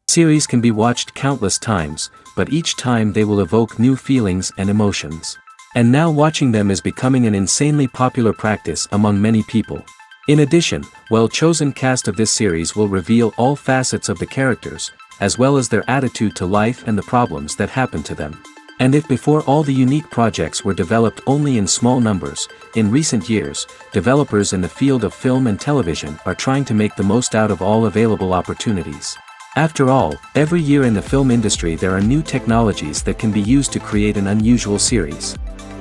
Series can be watched countless times, but each time they will evoke new feelings and emotions. And now watching them is becoming an insanely popular practice among many people. In addition, well-chosen cast of this series will reveal all facets of the characters, as well as their attitude to life and the problems that happen to them. And if before all the unique projects were developed only in small numbers, in recent years, developers in the field of film and television are trying to make the most out of all available opportunities. After all, every year in the film industry there are new technologies that can be used to create an unusual series.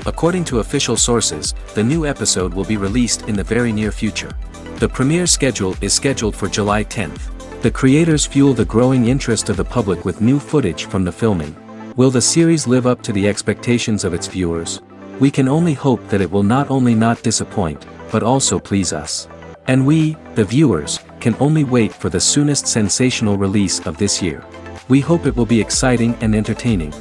According to official sources, the new episode will be released in the very near future. The premiere schedule is scheduled for July 10th. The creators fuel the growing interest of the public with new footage from the filming. Will the series live up to the expectations of its viewers? We can only hope that it will not only not disappoint, but also please us. And we, the viewers, can only wait for the soonest sensational release of this year. We hope it will be exciting and entertaining.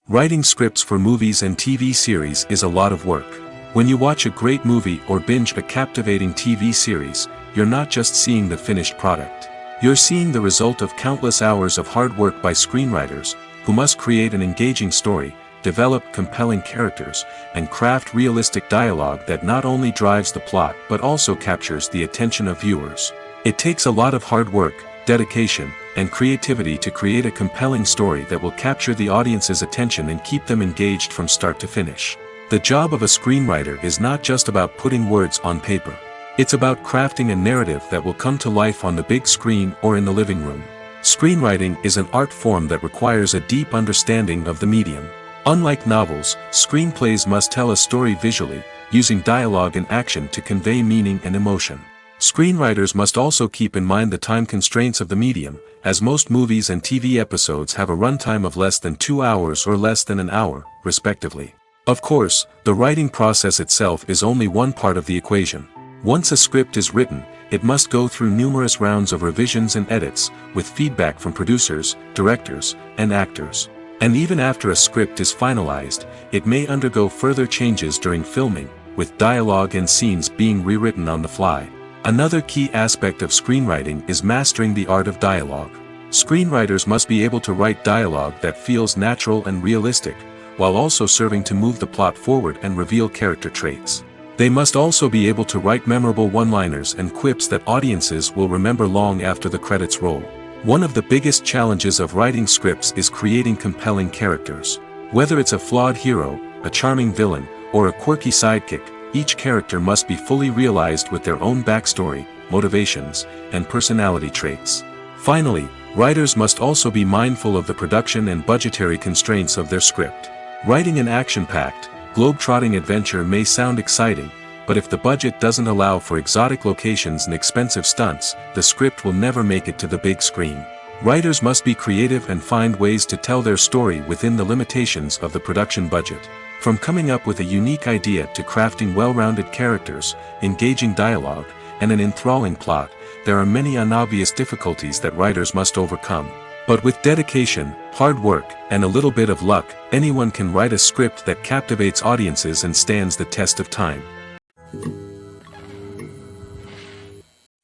Writing scripts for movies and TV series is a lot of work. When you watch a great movie or binge a captivating TV series, you're not just seeing the finished product. You're seeing the result of countless hours of hard work by screenwriters, who must create an engaging story, develop compelling characters, and craft realistic dialogue that not only drives the plot but also captures the attention of viewers. It takes a lot of hard work, dedication, and creativity to create a compelling story that will capture the audience's attention and keep them engaged from start to finish. The job of a screenwriter is not just about putting words on paper. It's about crafting a narrative that will come to life on the big screen or in the living room. Screenwriting is an art form that requires a deep understanding of the medium. Unlike novels, screenplays must tell a story visually, using dialogue and action to convey meaning and emotion. Screenwriters must also keep in mind the time constraints of the medium, as most movies and TV episodes have a runtime of less than 2 hours or less than an hour, respectively. Of course, the writing process itself is only one part of the equation. Once a script is written, it must go through numerous rounds of revisions and edits, with feedback from producers, directors, and actors. And even after a script is finalized, it may undergo further changes during filming, with dialogue and scenes being rewritten on the fly. Another key aspect of screenwriting is mastering the art of dialogue. Screenwriters must be able to write dialogue that feels natural and realistic, while also serving to move the plot forward and reveal character traits. They must also be able to write memorable one-liners and quips that audiences will remember long after the credits roll. One of the biggest challenges of writing scripts is creating compelling characters. Whether it's a flawed hero, a charming villain, or a quirky sidekick, each character must be fully realized with their own backstory, motivations, and personality traits. Finally, writers must also be mindful of the production and budgetary constraints of their script. Writing an action-packed, globe-trotting adventure may sound exciting, but if the budget doesn't allow for exotic locations and expensive stunts, the script will never make it to the big screen. Writers must be creative and find ways to tell their story within the limitations of the production budget. From coming up with a unique idea to crafting well-rounded characters, engaging dialogue, and an enthralling plot, there are many unobvious difficulties that writers must overcome. But with dedication, hard work, and a little bit of luck, anyone can write a script that captivates audiences and stands the test of time.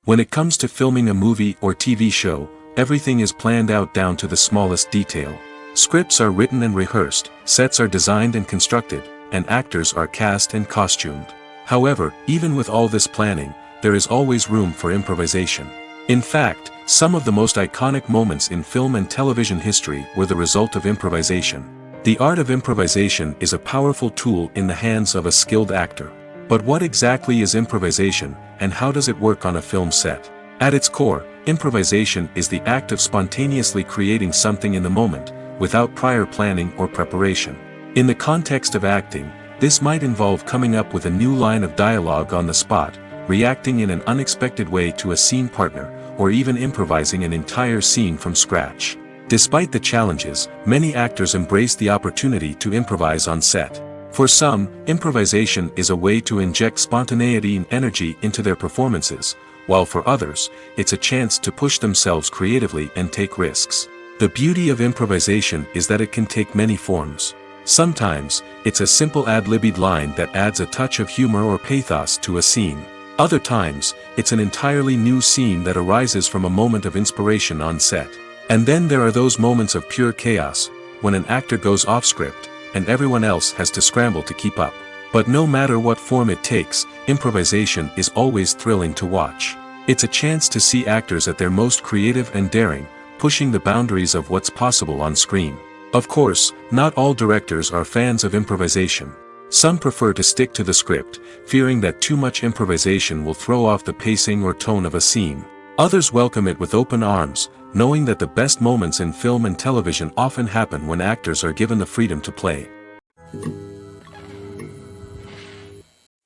When it comes to filming a movie or TV show, everything is planned out down to the smallest detail. Scripts are written and rehearsed, sets are designed and constructed, and actors are cast and costumed. However, even with all this planning, there is always room for improvisation. In fact, some of the most iconic moments in film and television history were the result of improvisation. The art of improvisation is a powerful tool in the hands of a skilled actor. But what exactly is improvisation, and how does it work on a film set? At its core, improvisation is the act of spontaneously creating something in the moment, without prior planning or preparation. In the context of acting, this might involve coming up with a new line of dialogue on the spot, reacting in an unexpected way to a scene partner, or even improvising an entire scene from scratch. Despite the challenges, many actors embrace the opportunity to improvise on set. For some, improvisation is a way to inject spontaneity and energy into their performances, while for others, it's a chance to push themselves creatively and take risks. The beauty of improvisation is that it can take many forms. Sometimes, it's a simple ad-libbed line that adds a touch of humor or pathos to a scene. Other times, it's an entirely new scene that arises from a moment of inspiration on set. And then there are those moments of pure chaos, when an actor goes off script, and everyone else has to scramble to keep up. But no matter what form it takes, improvisation is always thrilling to watch. It's a chance to see actors at their most creative and daring, pushing the boundaries of what's possible on screen. Of course, not all directors are fans of improvisation. Some prefer to stick to the script, fearing that too much improvisation will throw off the pacing or tone of a scene. Others welcome it with open arms, knowing that the best moments in film and television often happen when actors are given the freedom to play.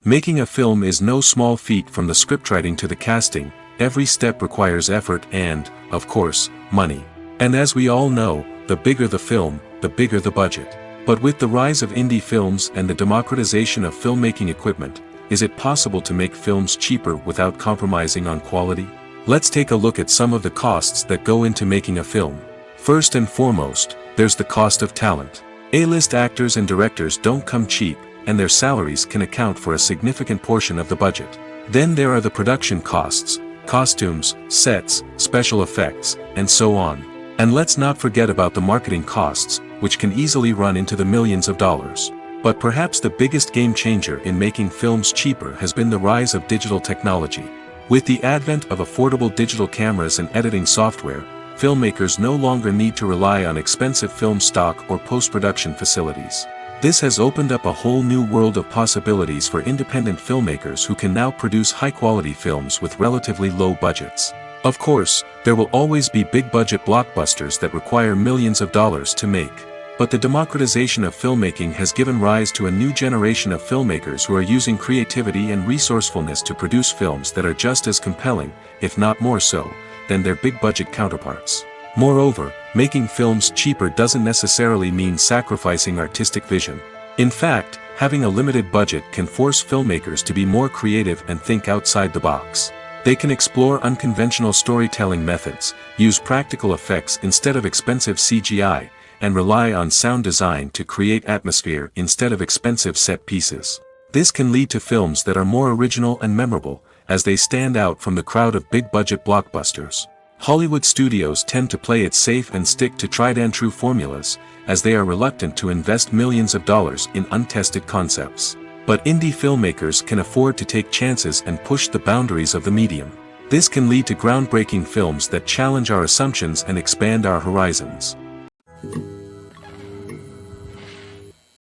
Making a film is no small feat. From the scriptwriting to the casting, every step requires effort and, of course, money. And as we all know, the bigger the film, the bigger the budget. But with the rise of indie films and the democratization of filmmaking equipment, is it possible to make films cheaper without compromising on quality? Let's take a look at some of the costs that go into making a film. First and foremost, there's the cost of talent. A-list actors and directors don't come cheap, and their salaries can account for a significant portion of the budget. Then there are the production costs, costumes, sets, special effects, and so on. And let's not forget about the marketing costs, which can easily run into the millions of dollars. But perhaps the biggest game changer in making films cheaper has been the rise of digital technology. With the advent of affordable digital cameras and editing software, filmmakers no longer need to rely on expensive film stock or post-production facilities. This has opened up a whole new world of possibilities for independent filmmakers who can now produce high-quality films with relatively low budgets. Of course, there will always be big-budget blockbusters that require millions of dollars to make. But the democratization of filmmaking has given rise to a new generation of filmmakers who are using creativity and resourcefulness to produce films that are just as compelling, if not more so, than their big-budget counterparts. Moreover, making films cheaper doesn't necessarily mean sacrificing artistic vision. In fact, having a limited budget can force filmmakers to be more creative and think outside the box. They can explore unconventional storytelling methods, use practical effects instead of expensive CGI, and rely on sound design to create atmosphere instead of expensive set pieces. This can lead to films that are more original and memorable, as they stand out from the crowd of big-budget blockbusters. Hollywood studios tend to play it safe and stick to tried-and-true formulas, as they are reluctant to invest millions of dollars in untested concepts. But indie filmmakers can afford to take chances and push the boundaries of the medium. This can lead to groundbreaking films that challenge our assumptions and expand our horizons.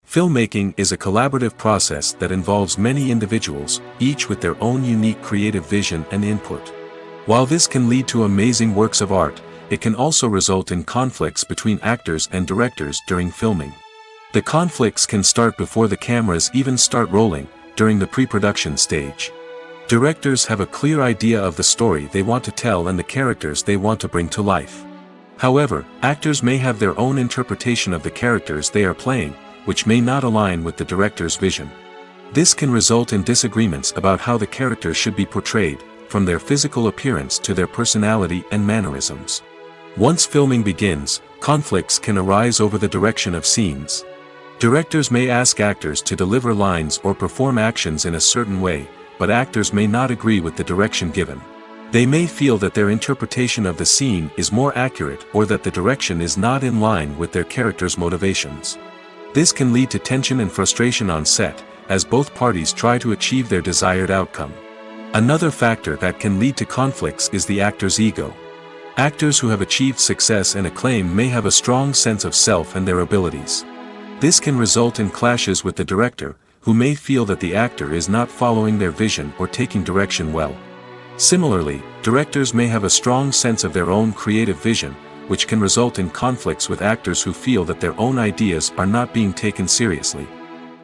Filmmaking is a collaborative process that involves many individuals, each with their own unique creative vision and input. While this can lead to amazing works of art, it can also result in conflicts between actors and directors during filming. The conflicts can start before the cameras even start rolling, during the pre-production stage. Directors have a clear idea of the story they want to tell and the characters they want to bring to life. However, actors may have their own interpretation of the characters they are playing, which may not align with the director's vision. This can result in disagreements about how the characters should be portrayed, from their physical appearance to their personality and mannerisms. Once filming begins, conflicts can arise over the direction of scenes. Directors may ask actors to deliver lines or perform actions in a certain way, but actors may not agree with the direction given. They may feel that their interpretation of the scene is more accurate or that the direction is not in line with their character's motivations. This can lead to tension and frustration on set, as both parties try to achieve their desired outcome. Another factor that can lead to conflicts is the actor's ego. Actors who have achieved success and acclaim may have a strong sense of self and their abilities. This can result in clashes with the director, who may feel that the actor is not following their vision or taking direction well. Similarly, directors may have a strong sense of their own creative vision, which can result in conflicts with actors who feel that their own ideas are not being taken seriously.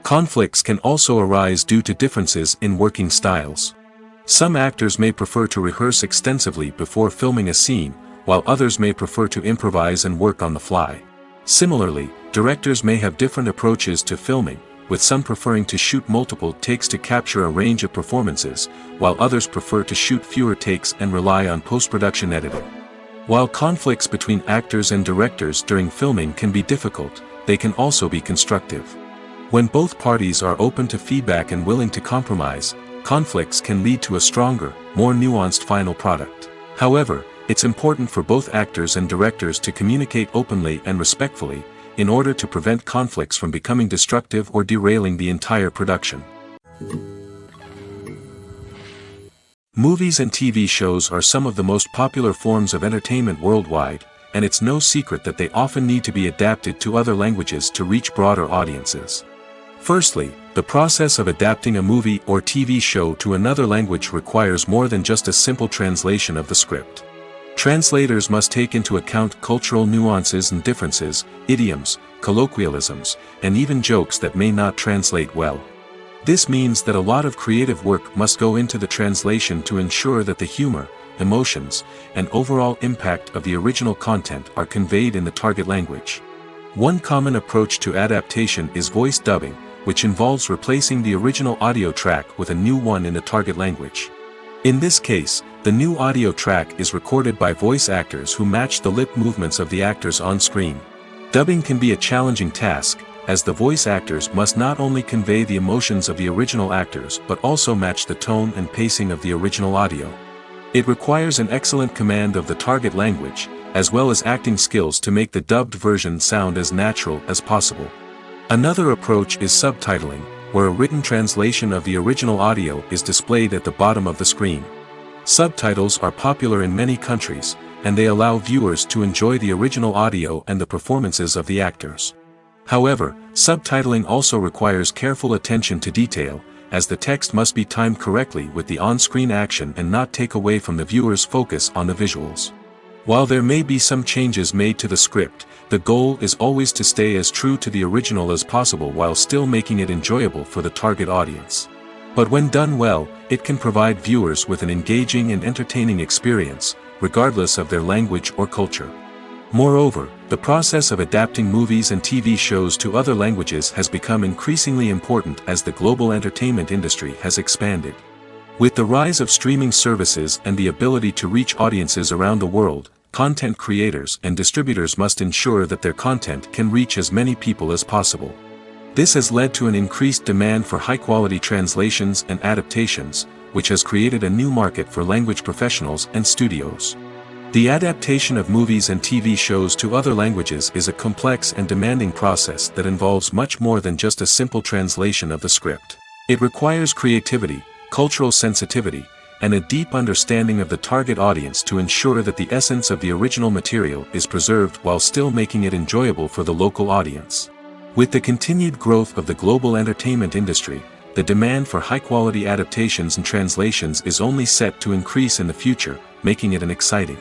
Conflicts can also arise due to differences in working styles. Some actors may prefer to rehearse extensively before filming a scene, while others may prefer to improvise and work on the fly. Similarly, directors may have different approaches to filming, with some preferring to shoot multiple takes to capture a range of performances, while others prefer to shoot fewer takes and rely on post-production editing. While conflicts between actors and directors during filming can be difficult, they can also be constructive. When both parties are open to feedback and willing to compromise, conflicts can lead to a stronger, more nuanced final product. However, it's important for both actors and directors to communicate openly and respectfully, in order to prevent conflicts from becoming destructive or derailing the entire production. Movies and TV shows are some of the most popular forms of entertainment worldwide, and it's no secret that they often need to be adapted to other languages to reach broader audiences. Firstly, the process of adapting a movie or TV show to another language requires more than just a simple translation of the script. Translators must take into account cultural nuances and differences, idioms, colloquialisms, and even jokes that may not translate well. This means that a lot of creative work must go into the translation to ensure that the humor, emotions, and overall impact of the original content are conveyed in the target language. One common approach to adaptation is voice dubbing, which involves replacing the original audio track with a new one in the target language. In this case, the new audio track is recorded by voice actors who match the lip movements of the actors on screen. Dubbing can be a challenging task, as the voice actors must not only convey the emotions of the original actors but also match the tone and pacing of the original audio. It requires an excellent command of the target language, as well as acting skills to make the dubbed version sound as natural as possible. Another approach is subtitling, where a written translation of the original audio is displayed at the bottom of the screen. Subtitles are popular in many countries, and they allow viewers to enjoy the original audio and the performances of the actors. However, subtitling also requires careful attention to detail, as the text must be timed correctly with the on-screen action and not take away from the viewer's focus on the visuals. While there may be some changes made to the script, the goal is always to stay as true to the original as possible while still making it enjoyable for the target audience. But when done well, it can provide viewers with an engaging and entertaining experience, regardless of their language or culture. Moreover, the process of adapting movies and TV shows to other languages has become increasingly important as the global entertainment industry has expanded. With the rise of streaming services and the ability to reach audiences around the world, content creators and distributors must ensure that their content can reach as many people as possible. This has led to an increased demand for high-quality translations and adaptations, which has created a new market for language professionals and studios. The adaptation of movies and TV shows to other languages is a complex and demanding process that involves much more than just a simple translation of the script. It requires creativity, cultural sensitivity, and a deep understanding of the target audience to ensure that the essence of the original material is preserved while still making it enjoyable for the local audience. With the continued growth of the global entertainment industry, the demand for high-quality adaptations and translations is only set to increase in the future, making it an exciting.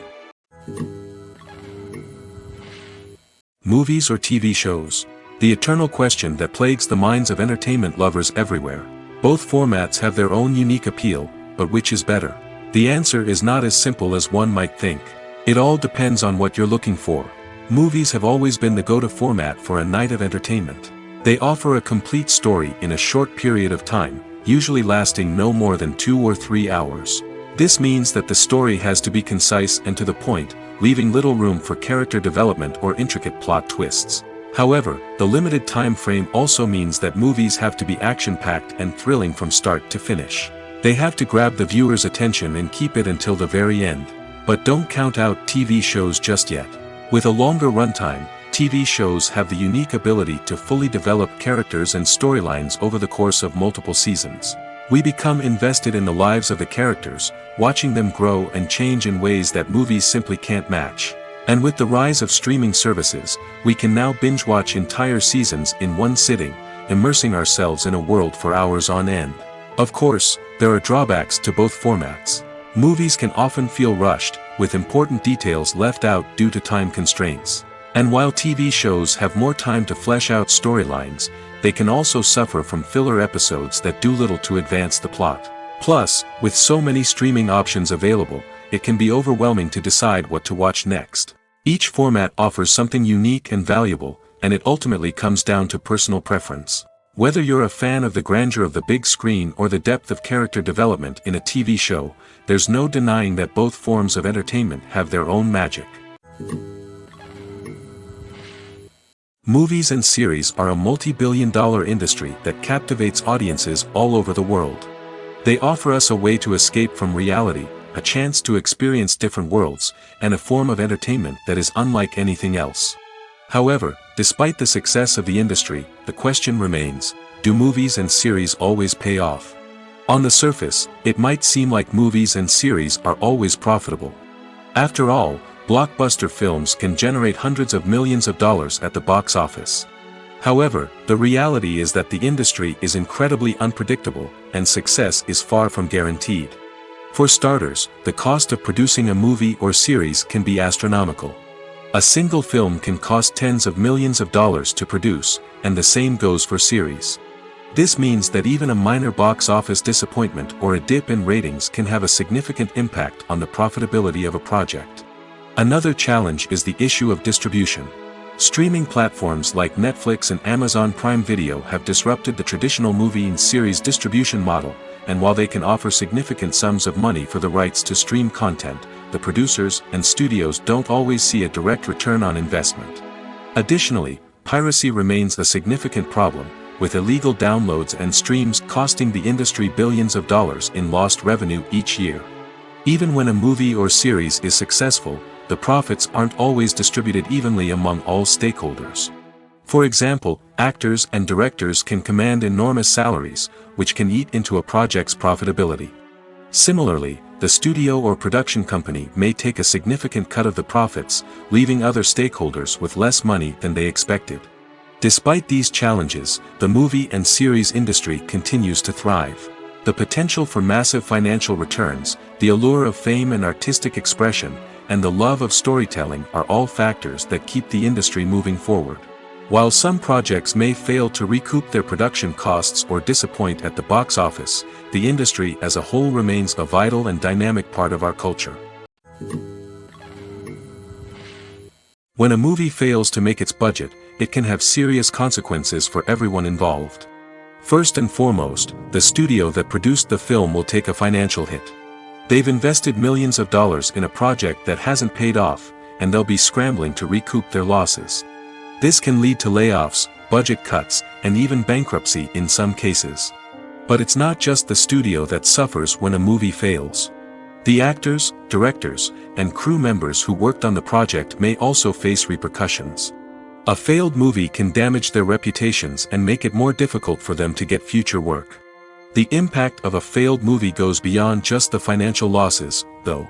Movies or TV shows? The eternal question that plagues the minds of entertainment lovers everywhere. Both formats have their own unique appeal, but which is better? The answer is not as simple as one might think. It all depends on what you're looking for. Movies have always been the go-to format for a night of entertainment. They offer a complete story in a short period of time, usually lasting no more than 2 or 3 hours. This means that the story has to be concise and to the point, leaving little room for character development or intricate plot twists. However, the limited time frame also means that movies have to be action-packed and thrilling from start to finish. They have to grab the viewer's attention and keep it until the very end. But don't count out TV shows just yet. With a longer runtime, TV shows have the unique ability to fully develop characters and storylines over the course of multiple seasons. We become invested in the lives of the characters, watching them grow and change in ways that movies simply can't match. And with the rise of streaming services, we can now binge-watch entire seasons in one sitting, immersing ourselves in a world for hours on end. Of course, there are drawbacks to both formats. Movies can often feel rushed, with important details left out due to time constraints. And while TV shows have more time to flesh out storylines, they can also suffer from filler episodes that do little to advance the plot. Plus, with so many streaming options available, it can be overwhelming to decide what to watch next. Each format offers something unique and valuable, and it ultimately comes down to personal preference. Whether you're a fan of the grandeur of the big screen or the depth of character development in a TV show, there's no denying that both forms of entertainment have their own magic. Movies and series are a multi-billion-dollar industry that captivates audiences all over the world. They offer us a way to escape from reality, a chance to experience different worlds, and a form of entertainment that is unlike anything else. However, despite the success of the industry, the question remains, do movies and series always pay off? On the surface, it might seem like movies and series are always profitable. After all, blockbuster films can generate hundreds of millions of dollars at the box office. However, the reality is that the industry is incredibly unpredictable, and success is far from guaranteed. For starters, the cost of producing a movie or series can be astronomical. A single film can cost tens of millions of dollars to produce, and the same goes for series. This means that even a minor box office disappointment or a dip in ratings can have a significant impact on the profitability of a project. Another challenge is the issue of distribution. Streaming platforms like Netflix and Amazon Prime Video have disrupted the traditional movie and series distribution model, and while they can offer significant sums of money for the rights to stream content, the producers and studios don't always see a direct return on investment. Additionally, piracy remains a significant problem, with illegal downloads and streams costing the industry billions of dollars in lost revenue each year. Even when a movie or series is successful, the profits aren't always distributed evenly among all stakeholders. For example, actors and directors can command enormous salaries, which can eat into a project's profitability. Similarly, the studio or production company may take a significant cut of the profits, leaving other stakeholders with less money than they expected. Despite these challenges, the movie and series industry continues to thrive. The potential for massive financial returns, the allure of fame and artistic expression, and the love of storytelling are all factors that keep the industry moving forward. While some projects may fail to recoup their production costs or disappoint at the box office, the industry as a whole remains a vital and dynamic part of our culture. When a movie fails to make its budget, it can have serious consequences for everyone involved. First and foremost, the studio that produced the film will take a financial hit. They've invested millions of dollars in a project that hasn't paid off, and they'll be scrambling to recoup their losses. This can lead to layoffs, budget cuts, and even bankruptcy in some cases. But it's not just the studio that suffers when a movie fails. The actors, directors, and crew members who worked on the project may also face repercussions. A failed movie can damage their reputations and make it more difficult for them to get future work. The impact of a failed movie goes beyond just the financial losses, though.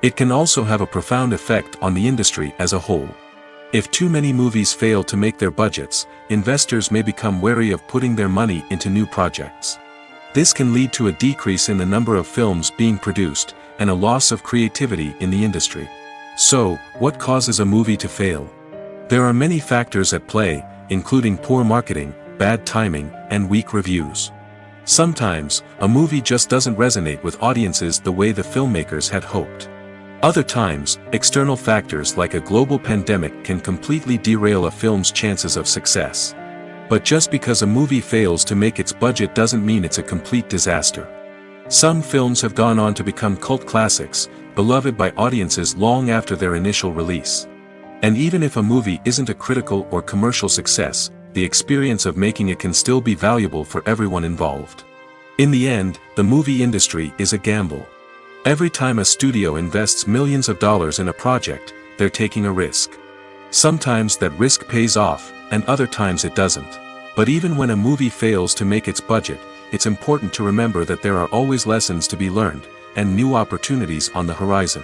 It can also have a profound effect on the industry as a whole. If too many movies fail to make their budgets, investors may become wary of putting their money into new projects. This can lead to a decrease in the number of films being produced, and a loss of creativity in the industry. So, what causes a movie to fail? There are many factors at play, including poor marketing, bad timing, and weak reviews. Sometimes, a movie just doesn't resonate with audiences the way the filmmakers had hoped. Other times, external factors like a global pandemic can completely derail a film's chances of success. But just because a movie fails to make its budget doesn't mean it's a complete disaster. Some films have gone on to become cult classics, beloved by audiences long after their initial release. And even if a movie isn't a critical or commercial success, the experience of making it can still be valuable for everyone involved. In the end, the movie industry is a gamble. Every time a studio invests millions of dollars in a project, they're taking a risk. Sometimes that risk pays off, and other times it doesn't. But even when a movie fails to make its budget, it's important to remember that there are always lessons to be learned, and new opportunities on the horizon.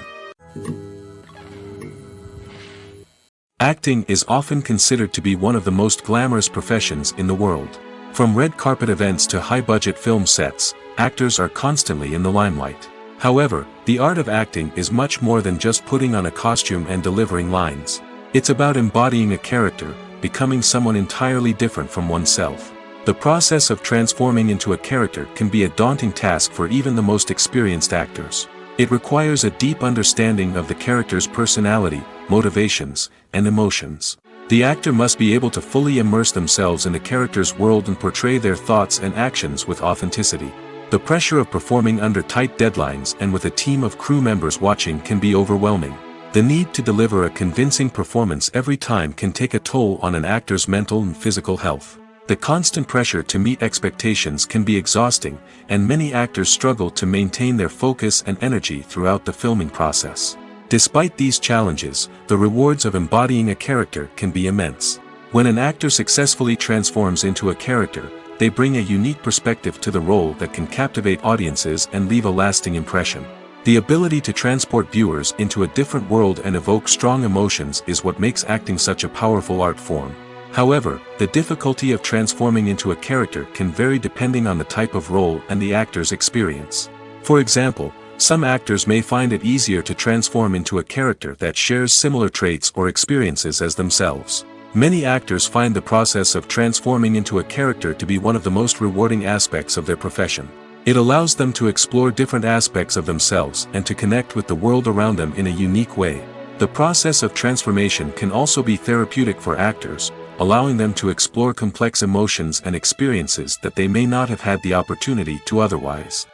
Acting is often considered to be one of the most glamorous professions in the world. From red carpet events to high-budget film sets, actors are constantly in the limelight. However, the art of acting is much more than just putting on a costume and delivering lines. It's about embodying a character, becoming someone entirely different from oneself. The process of transforming into a character can be a daunting task for even the most experienced actors. It requires a deep understanding of the character's personality, motivations, and emotions. The actor must be able to fully immerse themselves in the character's world and portray their thoughts and actions with authenticity. The pressure of performing under tight deadlines and with a team of crew members watching can be overwhelming. The need to deliver a convincing performance every time can take a toll on an actor's mental and physical health. The constant pressure to meet expectations can be exhausting, and many actors struggle to maintain their focus and energy throughout the filming process. Despite these challenges, the rewards of embodying a character can be immense. When an actor successfully transforms into a character, they bring a unique perspective to the role that can captivate audiences and leave a lasting impression. The ability to transport viewers into a different world and evoke strong emotions is what makes acting such a powerful art form. However, the difficulty of transforming into a character can vary depending on the type of role and the actor's experience. For example, some actors may find it easier to transform into a character that shares similar traits or experiences as themselves. Many actors find the process of transforming into a character to be one of the most rewarding aspects of their profession. It allows them to explore different aspects of themselves and to connect with the world around them in a unique way. The process of transformation can also be therapeutic for actors, allowing them to explore complex emotions and experiences that they may not have had the opportunity to otherwise.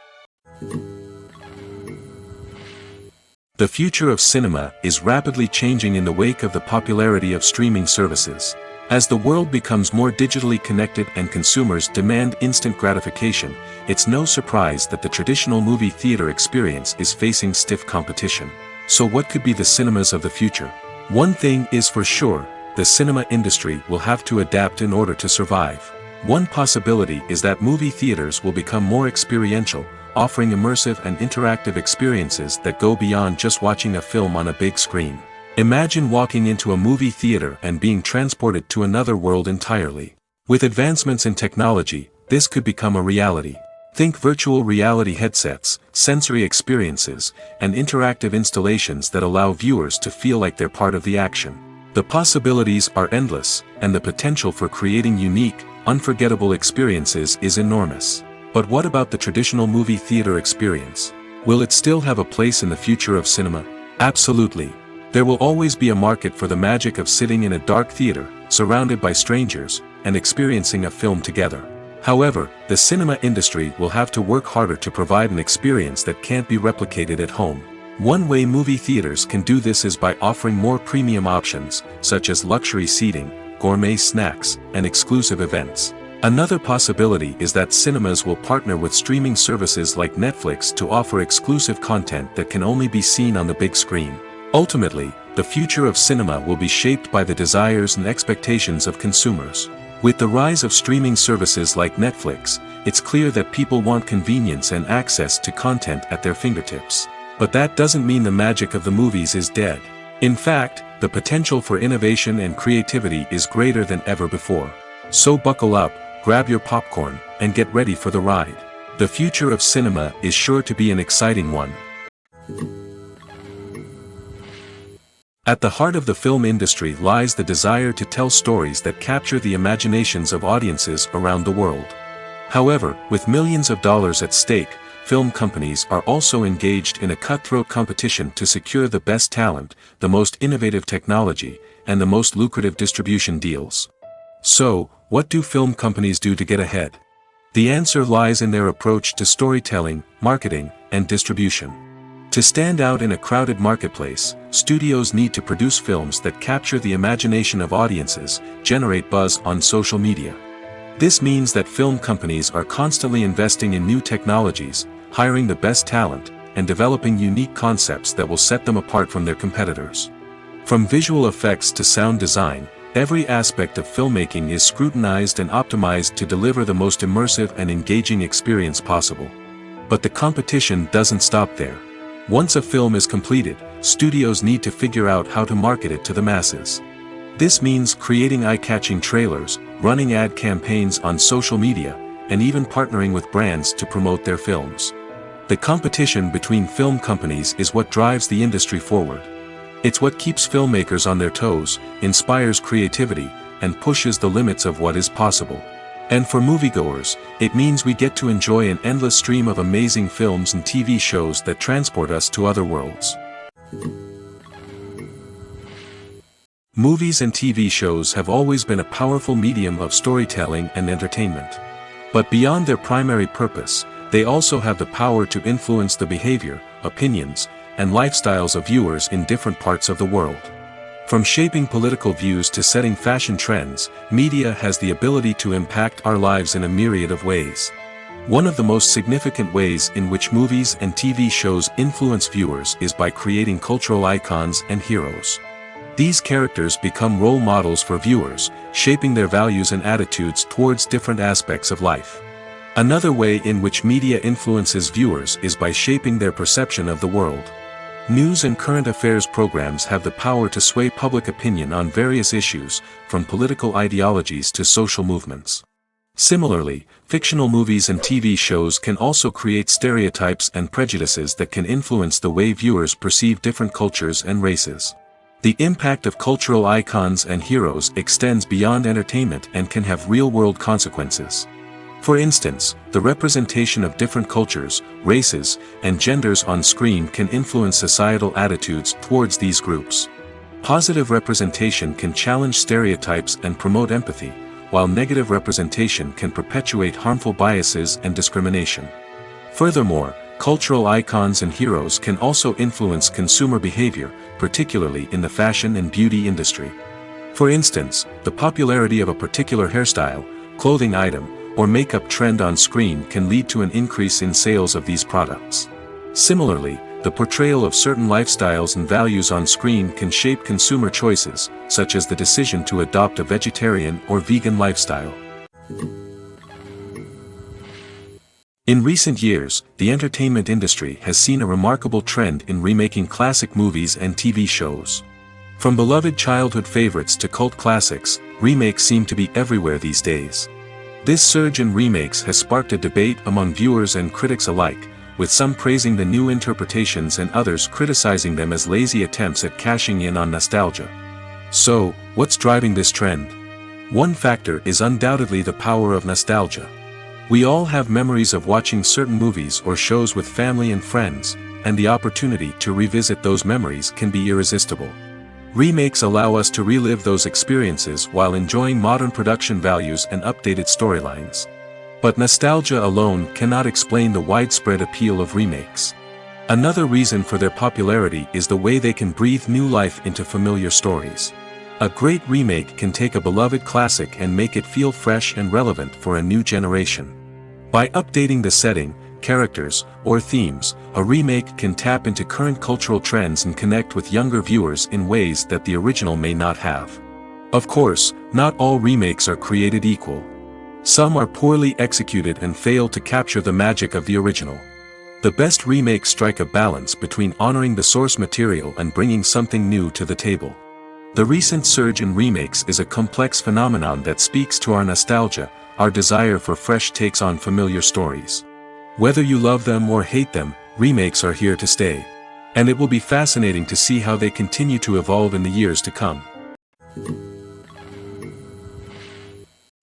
The future of cinema is rapidly changing in the wake of the popularity of streaming services. As the world becomes more digitally connected and consumers demand instant gratification, it's no surprise that the traditional movie theater experience is facing stiff competition. So what could be the cinemas of the future? One thing is for sure, the cinema industry will have to adapt in order to survive. One possibility is that movie theaters will become more experiential, offering immersive and interactive experiences that go beyond just watching a film on a big screen. Imagine walking into a movie theater and being transported to another world entirely. With advancements in technology, this could become a reality. Think virtual reality headsets, sensory experiences, and interactive installations that allow viewers to feel like they're part of the action. The possibilities are endless, and the potential for creating unique, unforgettable experiences is enormous. But what about the traditional movie theater experience? Will it still have a place in the future of cinema? Absolutely. There will always be a market for the magic of sitting in a dark theater, surrounded by strangers, and experiencing a film together. However, the cinema industry will have to work harder to provide an experience that can't be replicated at home. One way movie theaters can do this is by offering more premium options, such as luxury seating, gourmet snacks, and exclusive events. Another possibility is that cinemas will partner with streaming services like Netflix to offer exclusive content that can only be seen on the big screen. Ultimately, the future of cinema will be shaped by the desires and expectations of consumers. With the rise of streaming services like Netflix, it's clear that people want convenience and access to content at their fingertips. But that doesn't mean the magic of the movies is dead. In fact, the potential for innovation and creativity is greater than ever before. So buckle up, grab your popcorn, and get ready for the ride. The future of cinema is sure to be an exciting one. At the heart of the film industry lies the desire to tell stories that capture the imaginations of audiences around the world. However, with millions of dollars at stake, film companies are also engaged in a cutthroat competition to secure the best talent, the most innovative technology, and the most lucrative distribution deals. So, what do film companies do to get ahead? The answer lies in their approach to storytelling, marketing, and distribution. To stand out in a crowded marketplace, studios need to produce films that capture the imagination of audiences, generate buzz on social media. This means that film companies are constantly investing in new technologies, hiring the best talent, and developing unique concepts that will set them apart from their competitors. From visual effects to sound design, Every aspect of filmmaking is scrutinized and optimized to deliver the most immersive and engaging experience possible. But the competition doesn't stop there. Once a film is completed, studios need to figure out how to market it to the masses. This means creating eye-catching trailers, running ad campaigns on social media, and even partnering with brands to promote their films. The competition between film companies is what drives the industry forward. It's what keeps filmmakers on their toes, inspires creativity, and pushes the limits of what is possible. And for moviegoers, it means we get to enjoy an endless stream of amazing films and TV shows that transport us to other worlds. Movies and TV shows have always been a powerful medium of storytelling and entertainment. But beyond their primary purpose, they also have the power to influence the behavior, opinions, and lifestyles of viewers in different parts of the world. From shaping political views to setting fashion trends, media has the ability to impact our lives in a myriad of ways. One of the most significant ways in which movies and TV shows influence viewers is by creating cultural icons and heroes. These characters become role models for viewers, shaping their values and attitudes towards different aspects of life. Another way in which media influences viewers is by shaping their perception of the world. News and current affairs programs have the power to sway public opinion on various issues, from political ideologies to social movements. Similarly, fictional movies and TV shows can also create stereotypes and prejudices that can influence the way viewers perceive different cultures and races. The impact of cultural icons and heroes extends beyond entertainment and can have real-world consequences. For instance, the representation of different cultures, races, and genders on screen can influence societal attitudes towards these groups. Positive representation can challenge stereotypes and promote empathy, while negative representation can perpetuate harmful biases and discrimination. Furthermore, cultural icons and heroes can also influence consumer behavior, particularly in the fashion and beauty industry. For instance, the popularity of a particular hairstyle, clothing item, or makeup trend on screen can lead to an increase in sales of these products. Similarly, the portrayal of certain lifestyles and values on screen can shape consumer choices, such as the decision to adopt a vegetarian or vegan lifestyle. In recent years, the entertainment industry has seen a remarkable trend in remaking classic movies and TV shows. From beloved childhood favorites to cult classics, remakes seem to be everywhere these days. This surge in remakes has sparked a debate among viewers and critics alike, with some praising the new interpretations and others criticizing them as lazy attempts at cashing in on nostalgia. So, what's driving this trend? One factor is undoubtedly the power of nostalgia. We all have memories of watching certain movies or shows with family and friends, and the opportunity to revisit those memories can be irresistible. Remakes allow us to relive those experiences while enjoying modern production values and updated storylines. But nostalgia alone cannot explain the widespread appeal of remakes. Another reason for their popularity is the way they can breathe new life into familiar stories. A great remake can take a beloved classic and make it feel fresh and relevant for a new generation. By updating the setting, characters, or themes, a remake can tap into current cultural trends and connect with younger viewers in ways that the original may not have. Of course, not all remakes are created equal. Some are poorly executed and fail to capture the magic of the original. The best remakes strike a balance between honoring the source material and bringing something new to the table. The recent surge in remakes is a complex phenomenon that speaks to our nostalgia, our desire for fresh takes on familiar stories. Whether you love them or hate them, remakes are here to stay. And it will be fascinating to see how they continue to evolve in the years to come.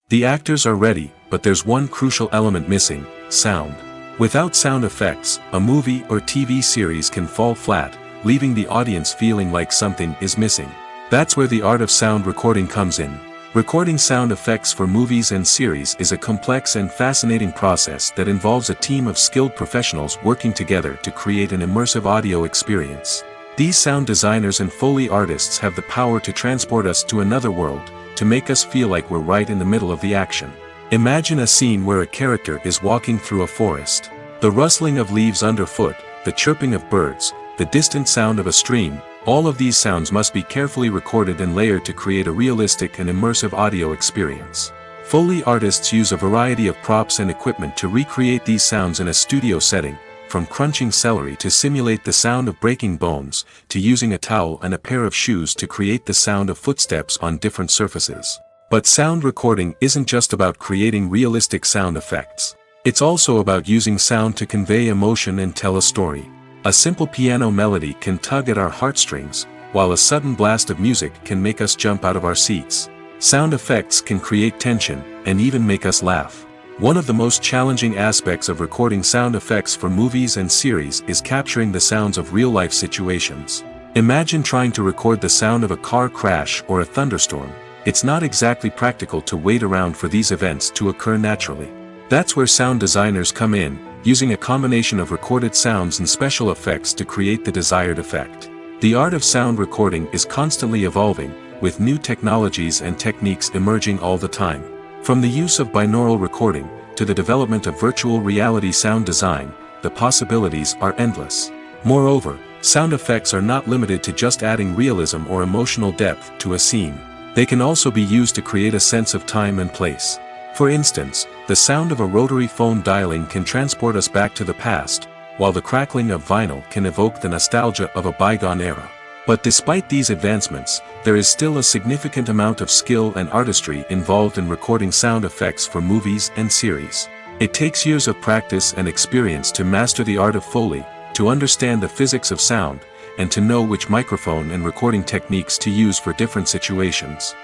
The actors are ready, but there's one crucial element missing: sound. Without sound effects, a movie or TV series can fall flat, leaving the audience feeling like something is missing. That's where the art of sound recording comes in. Recording sound effects for movies and series is a complex and fascinating process that involves a team of skilled professionals working together to create an immersive audio experience. These sound designers and Foley artists have the power to transport us to another world, to make us feel like we're right in the middle of the action. Imagine a scene where a character is walking through a forest. The rustling of leaves underfoot, the chirping of birds, the distant sound of a stream, All of these sounds must be carefully recorded and layered to create a realistic and immersive audio experience. Foley artists use a variety of props and equipment to recreate these sounds in a studio setting, from crunching celery to simulate the sound of breaking bones, to using a towel and a pair of shoes to create the sound of footsteps on different surfaces. But sound recording isn't just about creating realistic sound effects. It's also about using sound to convey emotion and tell a story. A simple piano melody can tug at our heartstrings, while a sudden blast of music can make us jump out of our seats. Sound effects can create tension, and even make us laugh. One of the most challenging aspects of recording sound effects for movies and series is capturing the sounds of real-life situations. Imagine trying to record the sound of a car crash or a thunderstorm. It's not exactly practical to wait around for these events to occur naturally. That's where sound designers come in, using a combination of recorded sounds and special effects to create the desired effect. The art of sound recording is constantly evolving, with new technologies and techniques emerging all the time. From the use of binaural recording, to the development of virtual reality sound design, the possibilities are endless. Moreover, sound effects are not limited to just adding realism or emotional depth to a scene. They can also be used to create a sense of time and place. For instance, the sound of a rotary phone dialing can transport us back to the past, while the crackling of vinyl can evoke the nostalgia of a bygone era. But despite these advancements, there is still a significant amount of skill and artistry involved in recording sound effects for movies and series. It takes years of practice and experience to master the art of Foley, to understand the physics of sound, and to know which microphone and recording techniques to use for different situations.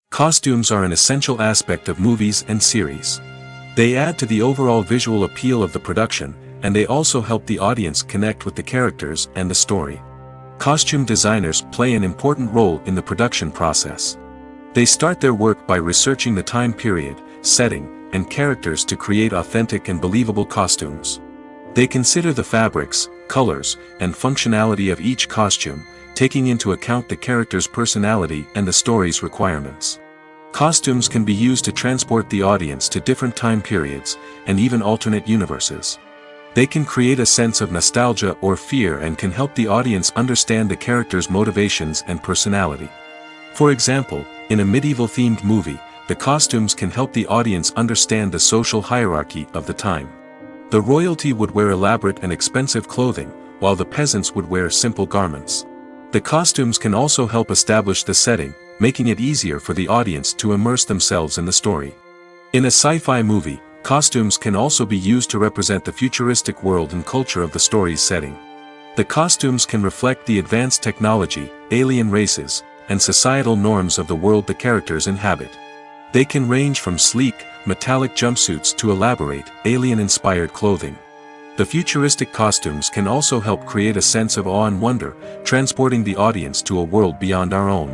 Costumes are an essential aspect of movies and series. They add to the overall visual appeal of the production, and they also help the audience connect with the characters and the story. Costume designers play an important role in the production process. They start their work by researching the time period, setting, and characters to create authentic and believable costumes. They consider the fabrics, colors, and functionality of each costume, taking into account the character's personality and the story's requirements. Costumes can be used to transport the audience to different time periods, and even alternate universes. They can create a sense of nostalgia or fear and can help the audience understand the character's motivations and personality. For example, in a medieval-themed movie, the costumes can help the audience understand the social hierarchy of the time. The royalty would wear elaborate and expensive clothing, while the peasants would wear simple garments. The costumes can also help establish the setting, making it easier for the audience to immerse themselves in the story. In a sci-fi movie, costumes can also be used to represent the futuristic world and culture of the story's setting. The costumes can reflect the advanced technology, alien races, and societal norms of the world the characters inhabit. They can range from sleek, metallic jumpsuits to elaborate, alien-inspired clothing. The futuristic costumes can also help create a sense of awe and wonder, transporting the audience to a world beyond our own.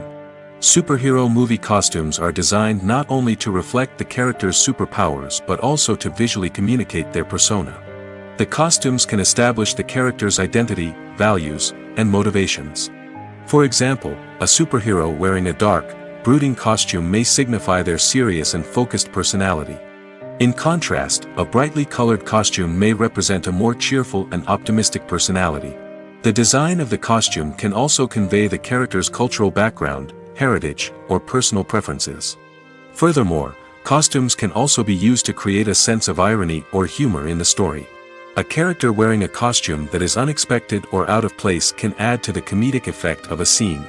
Superhero movie costumes are designed not only to reflect the character's superpowers but also to visually communicate their persona. The costumes can establish the character's identity, values, and motivations. For example, a superhero wearing a dark, brooding costume may signify their serious and focused personality. In contrast, a brightly colored costume may represent a more cheerful and optimistic personality. The design of the costume can also convey the character's cultural background, heritage, or personal preferences. Furthermore, costumes can also be used to create a sense of irony or humor in the story. A character wearing a costume that is unexpected or out of place can add to the comedic effect of a scene.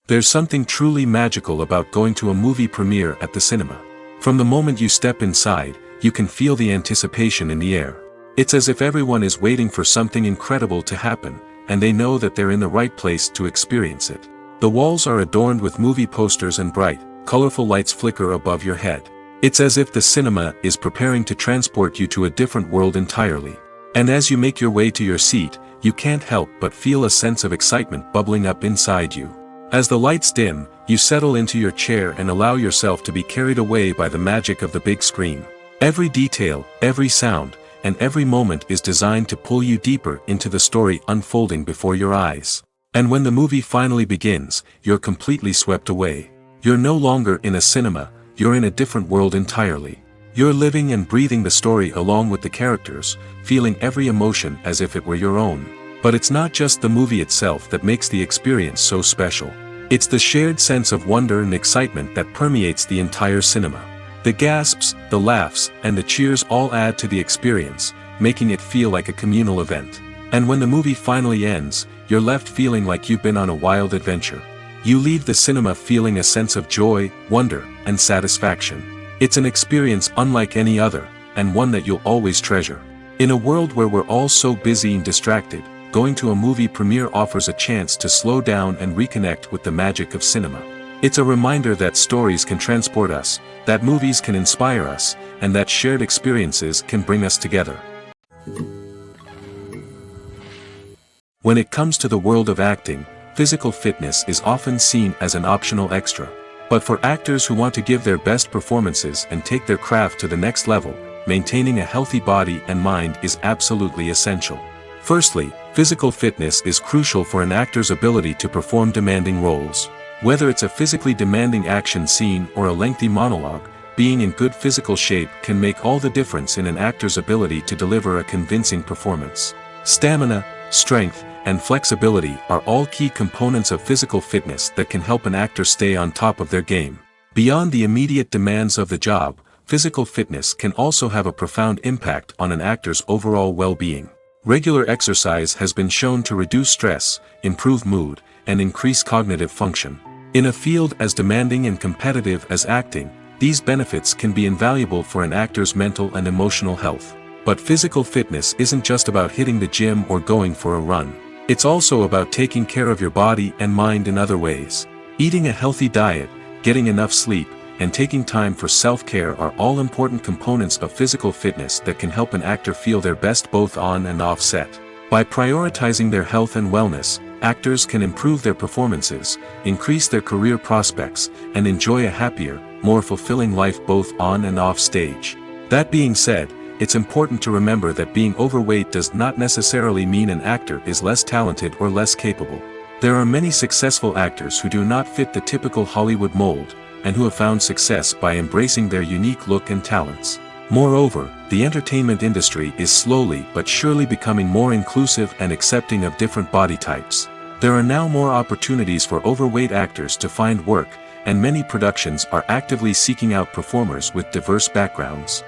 There's something truly magical about going to a movie premiere at the cinema. From the moment you step inside, you can feel the anticipation in the air. It's as if everyone is waiting for something incredible to happen, and they know that they're in the right place to experience it. The walls are adorned with movie posters and bright, colorful lights flicker above your head. It's as if the cinema is preparing to transport you to a different world entirely. And as you make your way to your seat, you can't help but feel a sense of excitement bubbling up inside you. As the lights dim, you settle into your chair and allow yourself to be carried away by the magic of the big screen. Every detail, every sound, and every moment is designed to pull you deeper into the story unfolding before your eyes. And when the movie finally begins, you're completely swept away. You're no longer in a cinema, you're in a different world entirely. You're living and breathing the story along with the characters, feeling every emotion as if it were your own. But it's not just the movie itself that makes the experience so special. It's the shared sense of wonder and excitement that permeates the entire cinema. The gasps, the laughs, and the cheers all add to the experience, making it feel like a communal event. And when the movie finally ends, you're left feeling like you've been on a wild adventure. You leave the cinema feeling a sense of joy, wonder, and satisfaction. It's an experience unlike any other, and one that you'll always treasure. In a world where we're all so busy and distracted, going to a movie premiere offers a chance to slow down and reconnect with the magic of cinema. It's a reminder that stories can transport us, that movies can inspire us, and that shared experiences can bring us together. When it comes to the world of acting, physical fitness is often seen as an optional extra. But for actors who want to give their best performances and take their craft to the next level, maintaining a healthy body and mind is absolutely essential. Firstly, physical fitness is crucial for an actor's ability to perform demanding roles. Whether it's a physically demanding action scene or a lengthy monologue, being in good physical shape can make all the difference in an actor's ability to deliver a convincing performance. Stamina, strength, and flexibility are all key components of physical fitness that can help an actor stay on top of their game. Beyond the immediate demands of the job, physical fitness can also have a profound impact on an actor's overall well-being. Regular exercise has been shown to reduce stress, improve mood, and increase cognitive function. In a field as demanding and competitive as acting, these benefits can be invaluable for an actor's mental and emotional health. But physical fitness isn't just about hitting the gym or going for a run. It's also about taking care of your body and mind in other ways. Eating a healthy diet, getting enough sleep, and taking time for self-care are all important components of physical fitness that can help an actor feel their best both on and off set. By prioritizing their health and wellness, actors can improve their performances, increase their career prospects, and enjoy a happier, more fulfilling life both on and off stage. That being said, it's important to remember that being overweight does not necessarily mean an actor is less talented or less capable. There are many successful actors who do not fit the typical Hollywood mold, and who have found success by embracing their unique look and talents. Moreover, the entertainment industry is slowly but surely becoming more inclusive and accepting of different body types. There are now more opportunities for overweight actors to find work, and many productions are actively seeking out performers with diverse backgrounds.